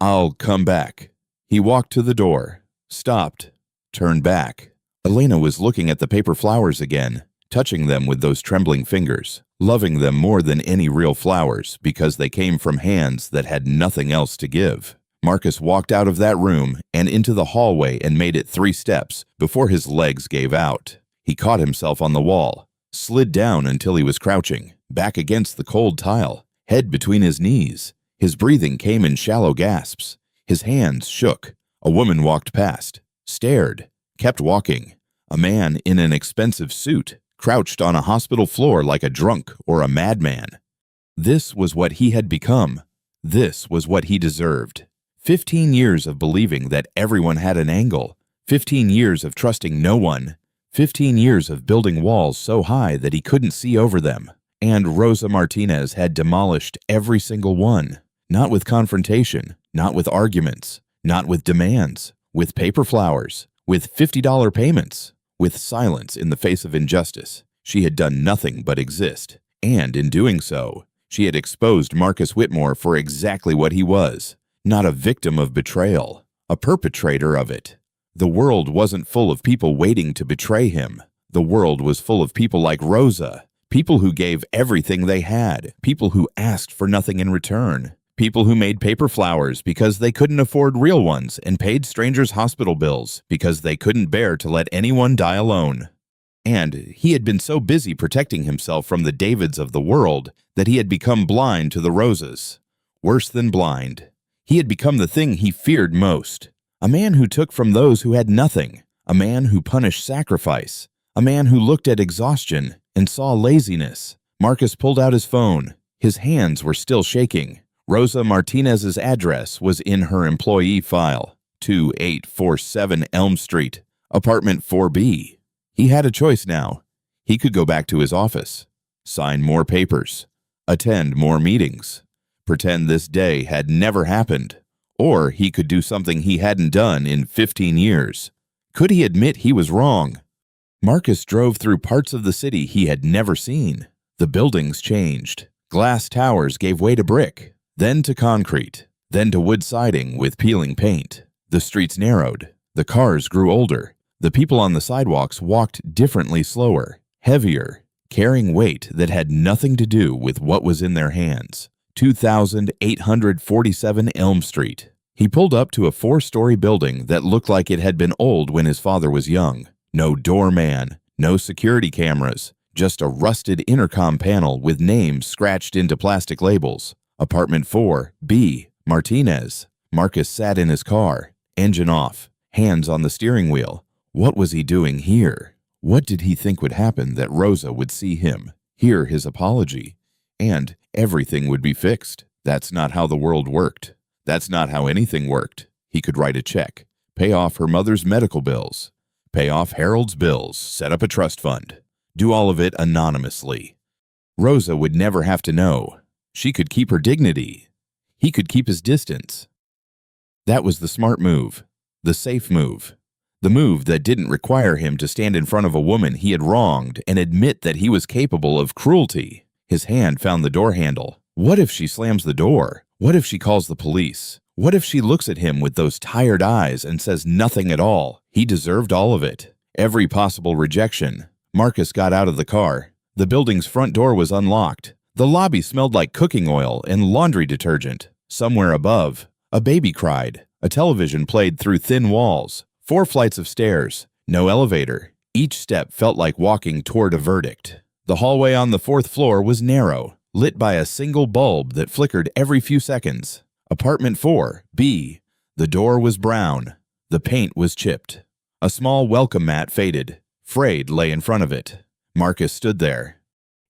I'll come back. He walked to the door, stopped, turned back. Elena was looking at the paper flowers again, touching them with those trembling fingers, loving them more than any real flowers because they came from hands that had nothing else to give. Marcus walked out of that room and into the hallway and made it 3 steps before his legs gave out. He caught himself on the wall, slid down until he was crouching, back against the cold tile, head between his knees. His breathing came in shallow gasps. His hands shook. A woman walked past, stared, kept walking. A man in an expensive suit crouched on a hospital floor like a drunk or a madman. This was what he had become. This was what he deserved. 15 years of believing that everyone had an angle. 15 years of trusting no one. 15 years of building walls so high that he couldn't see over them. And Rosa Martinez had demolished every single one. Not with confrontation, not with arguments, not with demands, with paper flowers, with $50 payments, with silence in the face of injustice. She had done nothing but exist. And in doing so, she had exposed Marcus Whitmore for exactly what he was. Not a victim of betrayal, a perpetrator of it. The world wasn't full of people waiting to betray him. The world was full of people like Rosa, people who gave everything they had, people who asked for nothing in return, people who made paper flowers because they couldn't afford real ones and paid strangers' hospital bills because they couldn't bear to let anyone die alone. And he had been so busy protecting himself from the Davids of the world that he had become blind to the Rosas. Worse than blind. He had become the thing he feared most. A man who took from those who had nothing. A man who punished sacrifice. A man who looked at exhaustion and saw laziness. Marcus pulled out his phone. His hands were still shaking. Rosa Martinez's address was in her employee file. 2847 Elm Street, apartment 4B. He had a choice now. He could go back to his office, sign more papers, attend more meetings, pretend this day had never happened, or he could do something he hadn't done in 15 years. Could he admit he was wrong? Marcus drove through parts of the city he had never seen. The buildings changed. Glass towers gave way to brick, then to concrete, then to wood siding with peeling paint. The streets narrowed. The cars grew older. The people on the sidewalks walked differently, slower, heavier, carrying weight that had nothing to do with what was in their hands. 2847 Elm Street. He pulled up to a 4-story building that looked like it had been old when his father was young. No doorman, no security cameras, just a rusted intercom panel with names scratched into plastic labels. Apartment 4B, Martinez. Marcus sat in his car, engine off, hands on the steering wheel. What was he doing here? What did he think would happen that Rosa would see him, hear his apology, and everything would be fixed? That's not how the world worked. That's not how anything worked. He could write a check, pay off her mother's medical bills, pay off Harold's bills, set up a trust fund, do all of it anonymously. Rosa would never have to know. She could keep her dignity. He could keep his distance. That was the smart move, the safe move. The move that didn't require him to stand in front of a woman he had wronged and admit that he was capable of cruelty. His hand found the door handle. What if she slams the door? What if she calls the police? What if she looks at him with those tired eyes and says nothing at all? He deserved all of it. Every possible rejection. Marcus got out of the car. The building's front door was unlocked. The lobby smelled like cooking oil and laundry detergent. Somewhere above, a baby cried. A television played through thin walls. 4 flights of stairs, no elevator. Each step felt like walking toward a verdict. The hallway on the 4th floor was narrow, lit by a single bulb that flickered every few seconds. Apartment 4B. The door was brown. The paint was chipped. A small welcome mat faded. Frayed lay in front of it. Marcus stood there.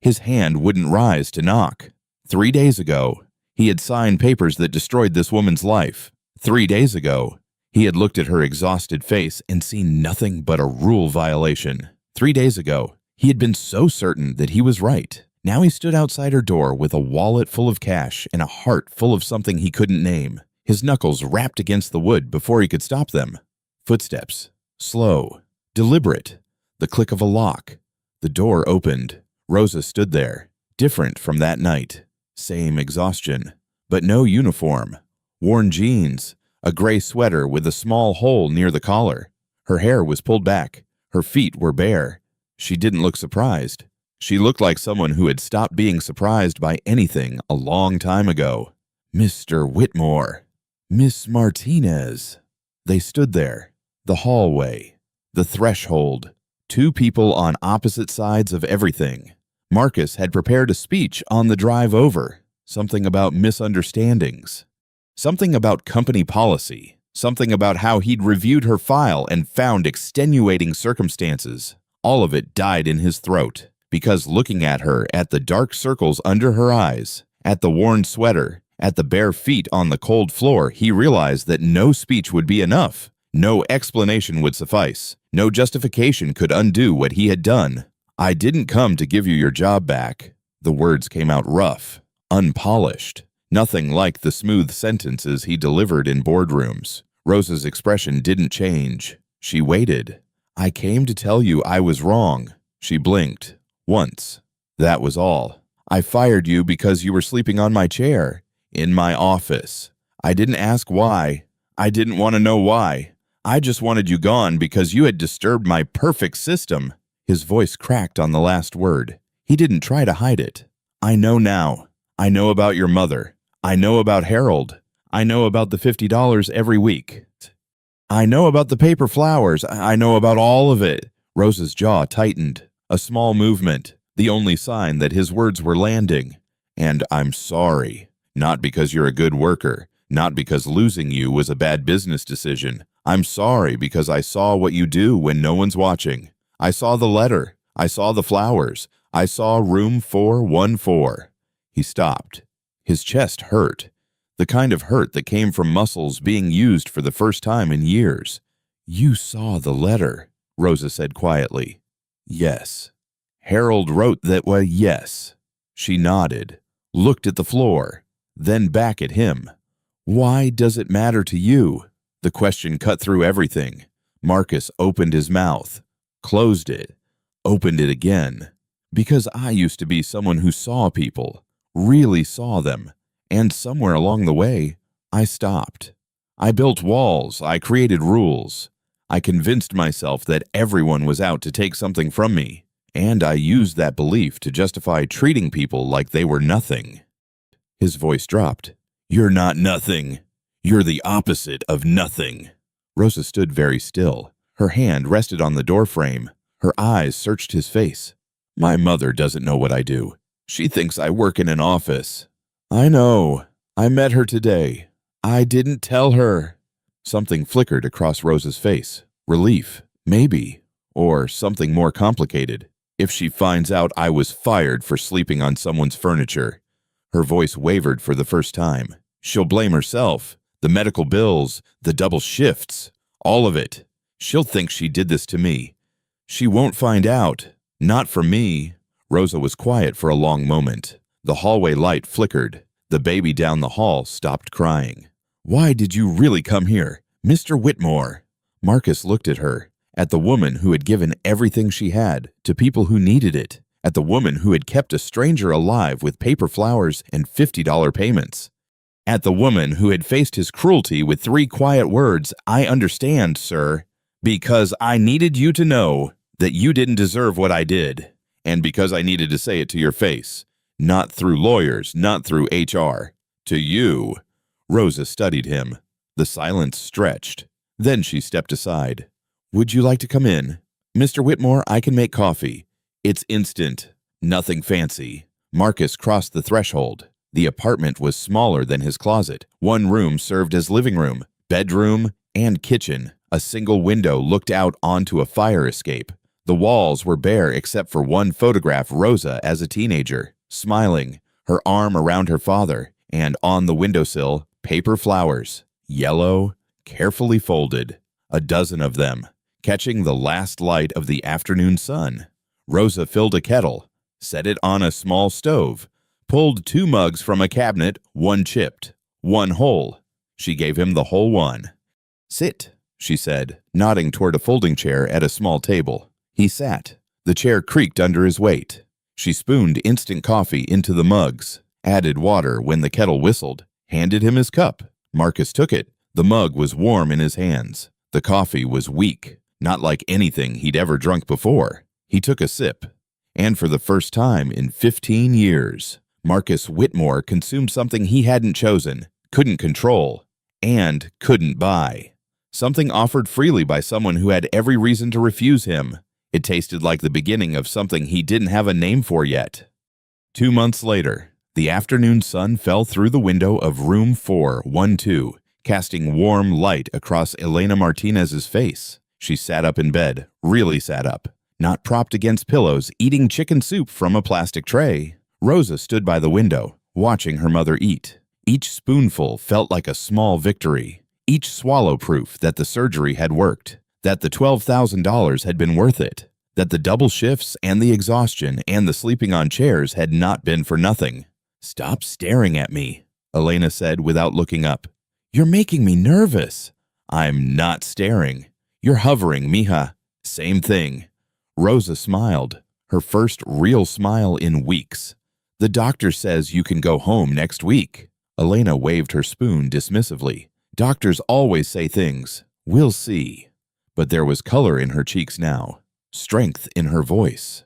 His hand wouldn't rise to knock. 3 days ago, he had signed papers that destroyed this woman's life. 3 days ago, he had looked at her exhausted face and seen nothing but a rule violation. 3 days ago, he had been so certain that he was right. Now he stood outside her door with a wallet full of cash and a heart full of something he couldn't name. His knuckles rapped against the wood before he could stop them. Footsteps. Slow. Deliberate. The click of a lock. The door opened. Rosa stood there. Different from that night. Same exhaustion. But no uniform. Worn jeans. A gray sweater with a small hole near the collar. Her hair was pulled back. Her feet were bare. She didn't look surprised. She looked like someone who had stopped being surprised by anything a long time ago. Mr. Whitmore. Miss Martinez. They stood there. The hallway. The threshold. 2 people on opposite sides of everything. Marcus had prepared a speech on the drive over. Something about misunderstandings. Something about company policy. Something about how he'd reviewed her file and found extenuating circumstances. All of it died in his throat, because looking at her, at the dark circles under her eyes, at the worn sweater, at the bare feet on the cold floor, he realized that no speech would be enough. No explanation would suffice. No justification could undo what he had done. "I didn't come to give you your job back." The words came out rough, unpolished, nothing like the smooth sentences he delivered in boardrooms. Rosa's expression didn't change. She waited. "I came to tell you I was wrong." She blinked. "Once. That was all. I fired you because you were sleeping on my chair. In my office. I didn't ask why. I didn't want to know why. I just wanted you gone because you had disturbed my perfect system." His voice cracked on the last word. He didn't try to hide it. "I know now. I know about your mother. I know about Harold. I know about the $50 every week. I know about the paper flowers. I know about all of it." Rosa's jaw tightened. A small movement, the only sign that his words were landing. "And I'm sorry. Not because you're a good worker. Not because losing you was a bad business decision. I'm sorry because I saw what you do when no one's watching. I saw the letter. I saw the flowers. I saw room 414. He stopped. His chest hurt. The kind of hurt that came from muscles being used for the first time in years. "You saw the letter," Rosa said quietly. "Yes." "Harold wrote that yes." She nodded, looked at the floor, then back at him. "Why does it matter to you?" The question cut through everything. Marcus opened his mouth, closed it, opened it again. "Because I used to be someone who saw people, really saw them, and somewhere along the way, I stopped. I built walls, I created rules. I convinced myself that everyone was out to take something from me, and I used that belief to justify treating people like they were nothing." His voice dropped. "You're not nothing. You're the opposite of nothing." Rosa stood very still. Her hand rested on the doorframe. Her eyes searched his face. "My mother doesn't know what I do. She thinks I work in an office." "I know. I met her today. I didn't tell her." Something flickered across Rosa's face. Relief, maybe, or something more complicated. "If she finds out I was fired for sleeping on someone's furniture." Her voice wavered for the first time. "She'll blame herself. The medical bills, the double shifts, all of it. She'll think she did this to me. She won't find out. Not from me." Rosa was quiet for a long moment. The hallway light flickered. The baby down the hall stopped crying. "Why did you really come here, Mr. Whitmore?" Marcus looked at her, at the woman who had given everything she had to people who needed it, at the woman who had kept a stranger alive with paper flowers and $50 payments, at the woman who had faced his cruelty with 3 quiet words, "I understand, sir, because I needed you to know that you didn't deserve what I did, and because I needed to say it to your face, not through lawyers, not through HR, to you." Rosa studied him. The silence stretched. Then she stepped aside. "Would you like to come in? Mr. Whitmore, I can make coffee. It's instant. Nothing fancy." Marcus crossed the threshold. The apartment was smaller than his closet. One room served as living room, bedroom, and kitchen. A single window looked out onto a fire escape. The walls were bare except for one photograph Rosa as a teenager, smiling, her arm around her father, and on the windowsill, paper flowers, yellow, carefully folded, a dozen of them, catching the last light of the afternoon sun. Rosa filled a kettle, set it on a small stove, pulled 2 mugs from a cabinet, one chipped, one whole. She gave him the whole one. "Sit," she said, nodding toward a folding chair at a small table. He sat. The chair creaked under his weight. She spooned instant coffee into the mugs, added water when the kettle whistled, handed him his cup. Marcus took it. The mug was warm in his hands. The coffee was weak, not like anything he'd ever drunk before. He took a sip, and for the first time in 15 years, Marcus Whitmore consumed something he hadn't chosen, couldn't control, and couldn't buy. Something offered freely by someone who had every reason to refuse him. It tasted like the beginning of something he didn't have a name for yet. 2 months later, the afternoon sun fell through the window of room 412, casting warm light across Elena Martinez's face. She sat up in bed, really sat up, not propped against pillows, eating chicken soup from a plastic tray. Rosa stood by the window, watching her mother eat. Each spoonful felt like a small victory. Each swallow proof that the surgery had worked, that the $12,000 had been worth it, that the double shifts and the exhaustion and the sleeping on chairs had not been for nothing. "Stop staring at me," Elena said without looking up. "You're making me nervous." "I'm not staring. You're hovering, mija." "Same thing." Rosa smiled, her first real smile in weeks. "The doctor says you can go home next week." Elena waved her spoon dismissively. "Doctors always say things. We'll see." But there was color in her cheeks now, strength in her voice.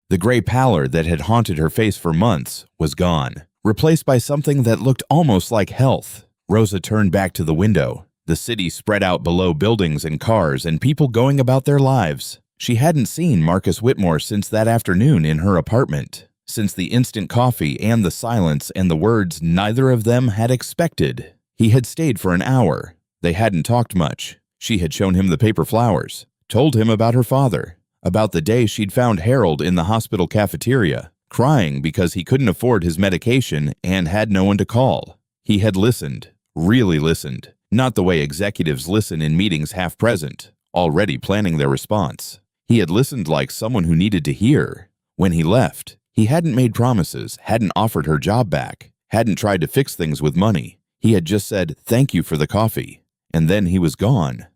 The gray pallor that had haunted her face for months was gone, replaced by something that looked almost like health. Rosa turned back to the window. The city spread out below buildings and cars and people going about their lives. She hadn't seen Marcus Whitmore since that afternoon in her apartment, since the instant coffee and the silence and the words neither of them had expected. He had stayed for an hour. They hadn't talked much. She had shown him the paper flowers, told him about her father, about the day she'd found Harold in the hospital cafeteria, crying because he couldn't afford his medication and had no one to call. He had listened, really listened, not the way executives listen in meetings half present, already planning their response. He had listened like someone who needed to hear. When he left, he hadn't made promises, hadn't offered her job back, hadn't tried to fix things with money. He had just said, "Thank you for the coffee," and then he was gone.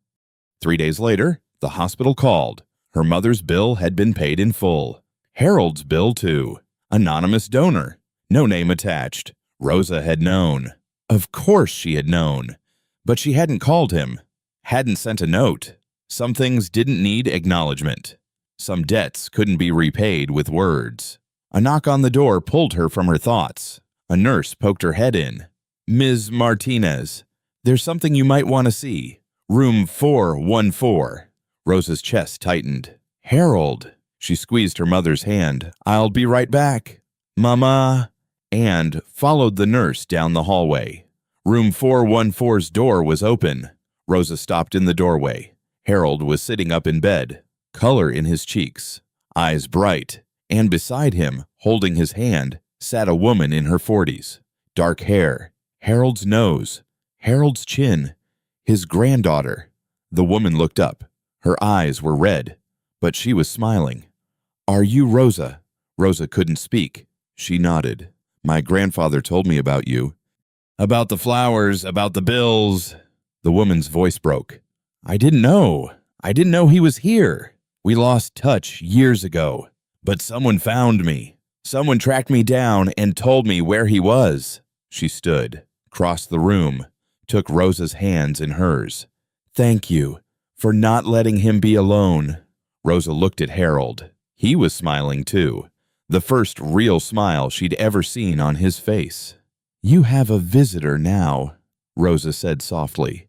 3 days later, the hospital called. Her mother's bill had been paid in full. Harold's bill, too. Anonymous donor. No name attached. Rosa had known. Of course she had known. But she hadn't called him, hadn't sent a note. Some things didn't need acknowledgement. Some debts couldn't be repaid with words. A knock on the door pulled her from her thoughts. A nurse poked her head in. "Ms. Martinez, there's something you might want to see. Room 414. Rosa's chest tightened. "Harold." She squeezed her mother's hand. "I'll be right back." "Mama," and followed the nurse down the hallway. Room 414's door was open. Rosa stopped in the doorway. Harold was sitting up in bed, color in his cheeks, eyes bright, and beside him, holding his hand, sat a woman in her 40s. Dark hair, Harold's nose, Harold's chin, his granddaughter. The woman looked up. Her eyes were red, but she was smiling. "Are you Rosa?" Rosa couldn't speak. She nodded. "My grandfather told me about you." "About the flowers, about the bills." The woman's voice broke. I didn't know he was here. We lost touch years ago. But someone found me. Someone tracked me down and told me where he was." She stood, crossed the room, took Rosa's hands in hers. "Thank you for not letting him be alone." Rosa looked at Harold. He was smiling too, the first real smile she'd ever seen on his face. "You have a visitor now," Rosa said softly.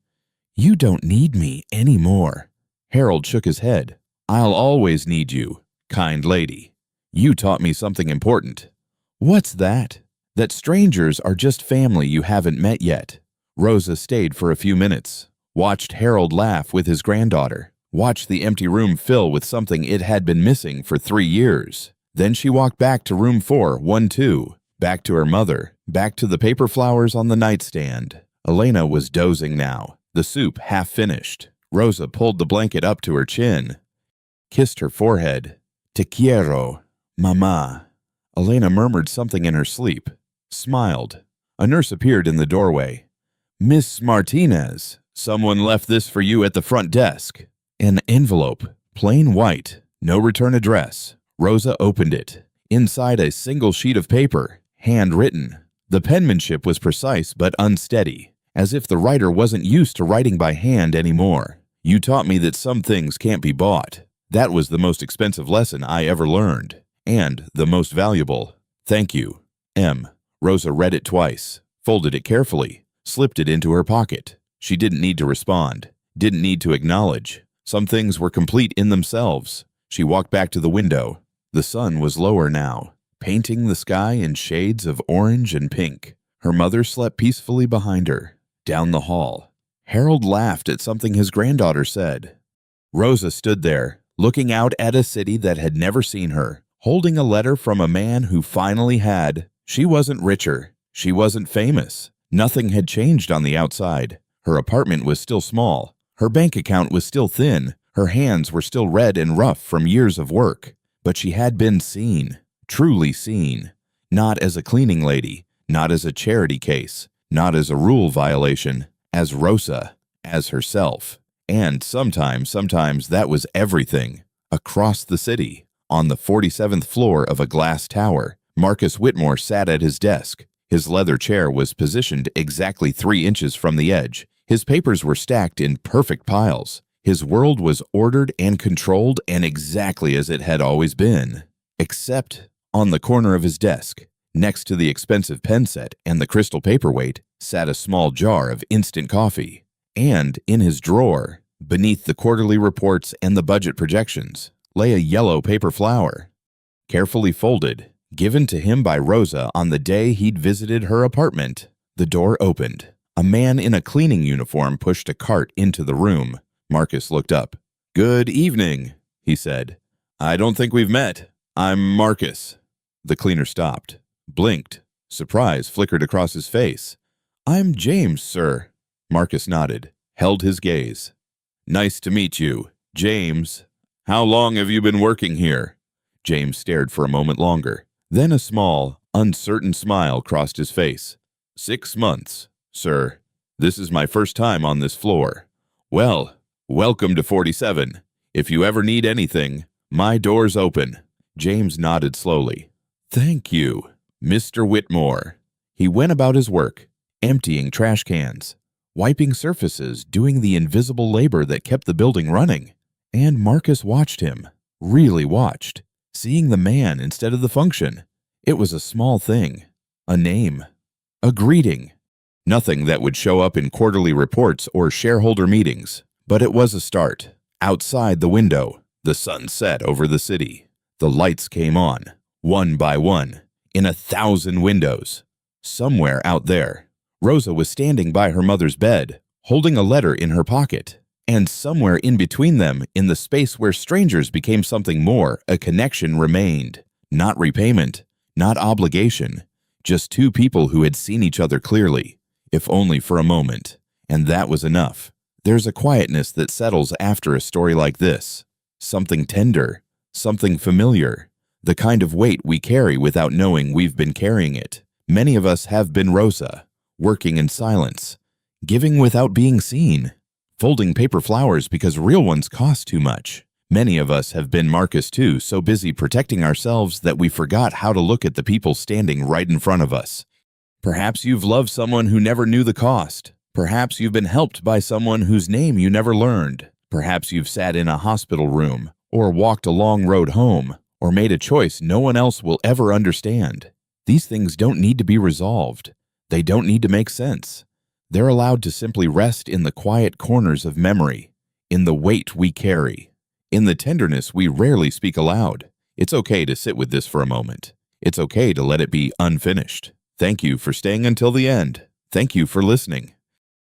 "You don't need me anymore." Harold shook his head. "I'll always need you, kind lady. You taught me something important." "What's that?" "That strangers are just family you haven't met yet." Rosa stayed for a few minutes, watched Harold laugh with his granddaughter, watched the empty room fill with something it had been missing for 3 years. Then she walked back to room 412, back to her mother, back to the paper flowers on the nightstand. Elena was dozing now, the soup half finished. Rosa pulled the blanket up to her chin, kissed her forehead. "Te quiero, mamá." Elena murmured something in her sleep, smiled. A nurse appeared in the doorway. "Miss Martinez, someone left this for you at the front desk." An envelope, plain white, no return address. Rosa opened it. Inside a single sheet of paper, handwritten. The penmanship was precise but unsteady, as if the writer wasn't used to writing by hand anymore. "You taught me that some things can't be bought. That was the most expensive lesson I ever learned, and the most valuable. Thank you, M." Rosa read it twice, folded it carefully, slipped it into her pocket. She didn't need to respond, didn't need to acknowledge. Some things were complete in themselves. She walked back to the window. The sun was lower now, painting the sky in shades of orange and pink. Her mother slept peacefully behind her. Down the hall, Harold laughed at something his granddaughter said. Rosa stood there, looking out at a city that had never seen her, holding a letter from a man who finally had. She wasn't richer. She wasn't famous. Nothing had changed on the outside. Her apartment was still small. Her bank account was still thin. Her hands were still red and rough from years of work. But she had been seen, truly seen. Not as a cleaning lady, not as a charity case, not as a rule violation, as Rosa, as herself. And sometimes that was everything. Across the city, on the 47th floor of a glass tower, Marcus Whitmore sat at his desk. His leather chair was positioned exactly 3 inches from the edge. His papers were stacked in perfect piles. His world was ordered and controlled and exactly as it had always been. Except on the corner of his desk, next to the expensive pen set and the crystal paperweight, sat a small jar of instant coffee. And in his drawer, beneath the quarterly reports and the budget projections, lay a yellow paper flower, carefully folded, given to him by Rosa on the day he'd visited her apartment. The door opened. A man in a cleaning uniform pushed a cart into the room. Marcus looked up. "Good evening," he said. "I don't think we've met. I'm Marcus." The cleaner stopped, blinked. Surprise flickered across his face. "I'm James, sir." Marcus nodded, held his gaze. "Nice to meet you, James. How long have you been working here?" James stared for a moment longer. Then a small, uncertain smile crossed his face. 6 months, sir. This is my first time on this floor. Well, welcome to 47. If you ever need anything, my door's open." James nodded slowly. "Thank you, Mr. Whitmore." He went about his work, emptying trash cans, wiping surfaces, doing the invisible labor that kept the building running. And Marcus watched him, really watched, seeing the man instead of the function. It was a small thing, a name, a greeting. Nothing that would show up in quarterly reports or shareholder meetings, but it was a start. Outside the window, the sun set over the city. The lights came on, one by one, in 1,000 windows. Somewhere out there, Rosa was standing by her mother's bed, holding a letter in her pocket. And somewhere in between them, in the space where strangers became something more, a connection remained. Not repayment, not obligation, just 2 people who had seen each other clearly, if only for a moment. And that was enough. There's a quietness that settles after a story like this. Something tender, something familiar, the kind of weight we carry without knowing we've been carrying it. Many of us have been Rosa, working in silence, giving without being seen, folding paper flowers because real ones cost too much. Many of us have been Marcus too, so busy protecting ourselves that we forgot how to look at the people standing right in front of us. Perhaps you've loved someone who never knew the cost. Perhaps you've been helped by someone whose name you never learned. Perhaps you've sat in a hospital room, or walked a long road home, or made a choice no one else will ever understand. These things don't need to be resolved. They don't need to make sense. They're allowed to simply rest in the quiet corners of memory, in the weight we carry, in the tenderness we rarely speak aloud. It's okay to sit with this for a moment. It's okay to let it be unfinished. Thank you for staying until the end. Thank you for listening.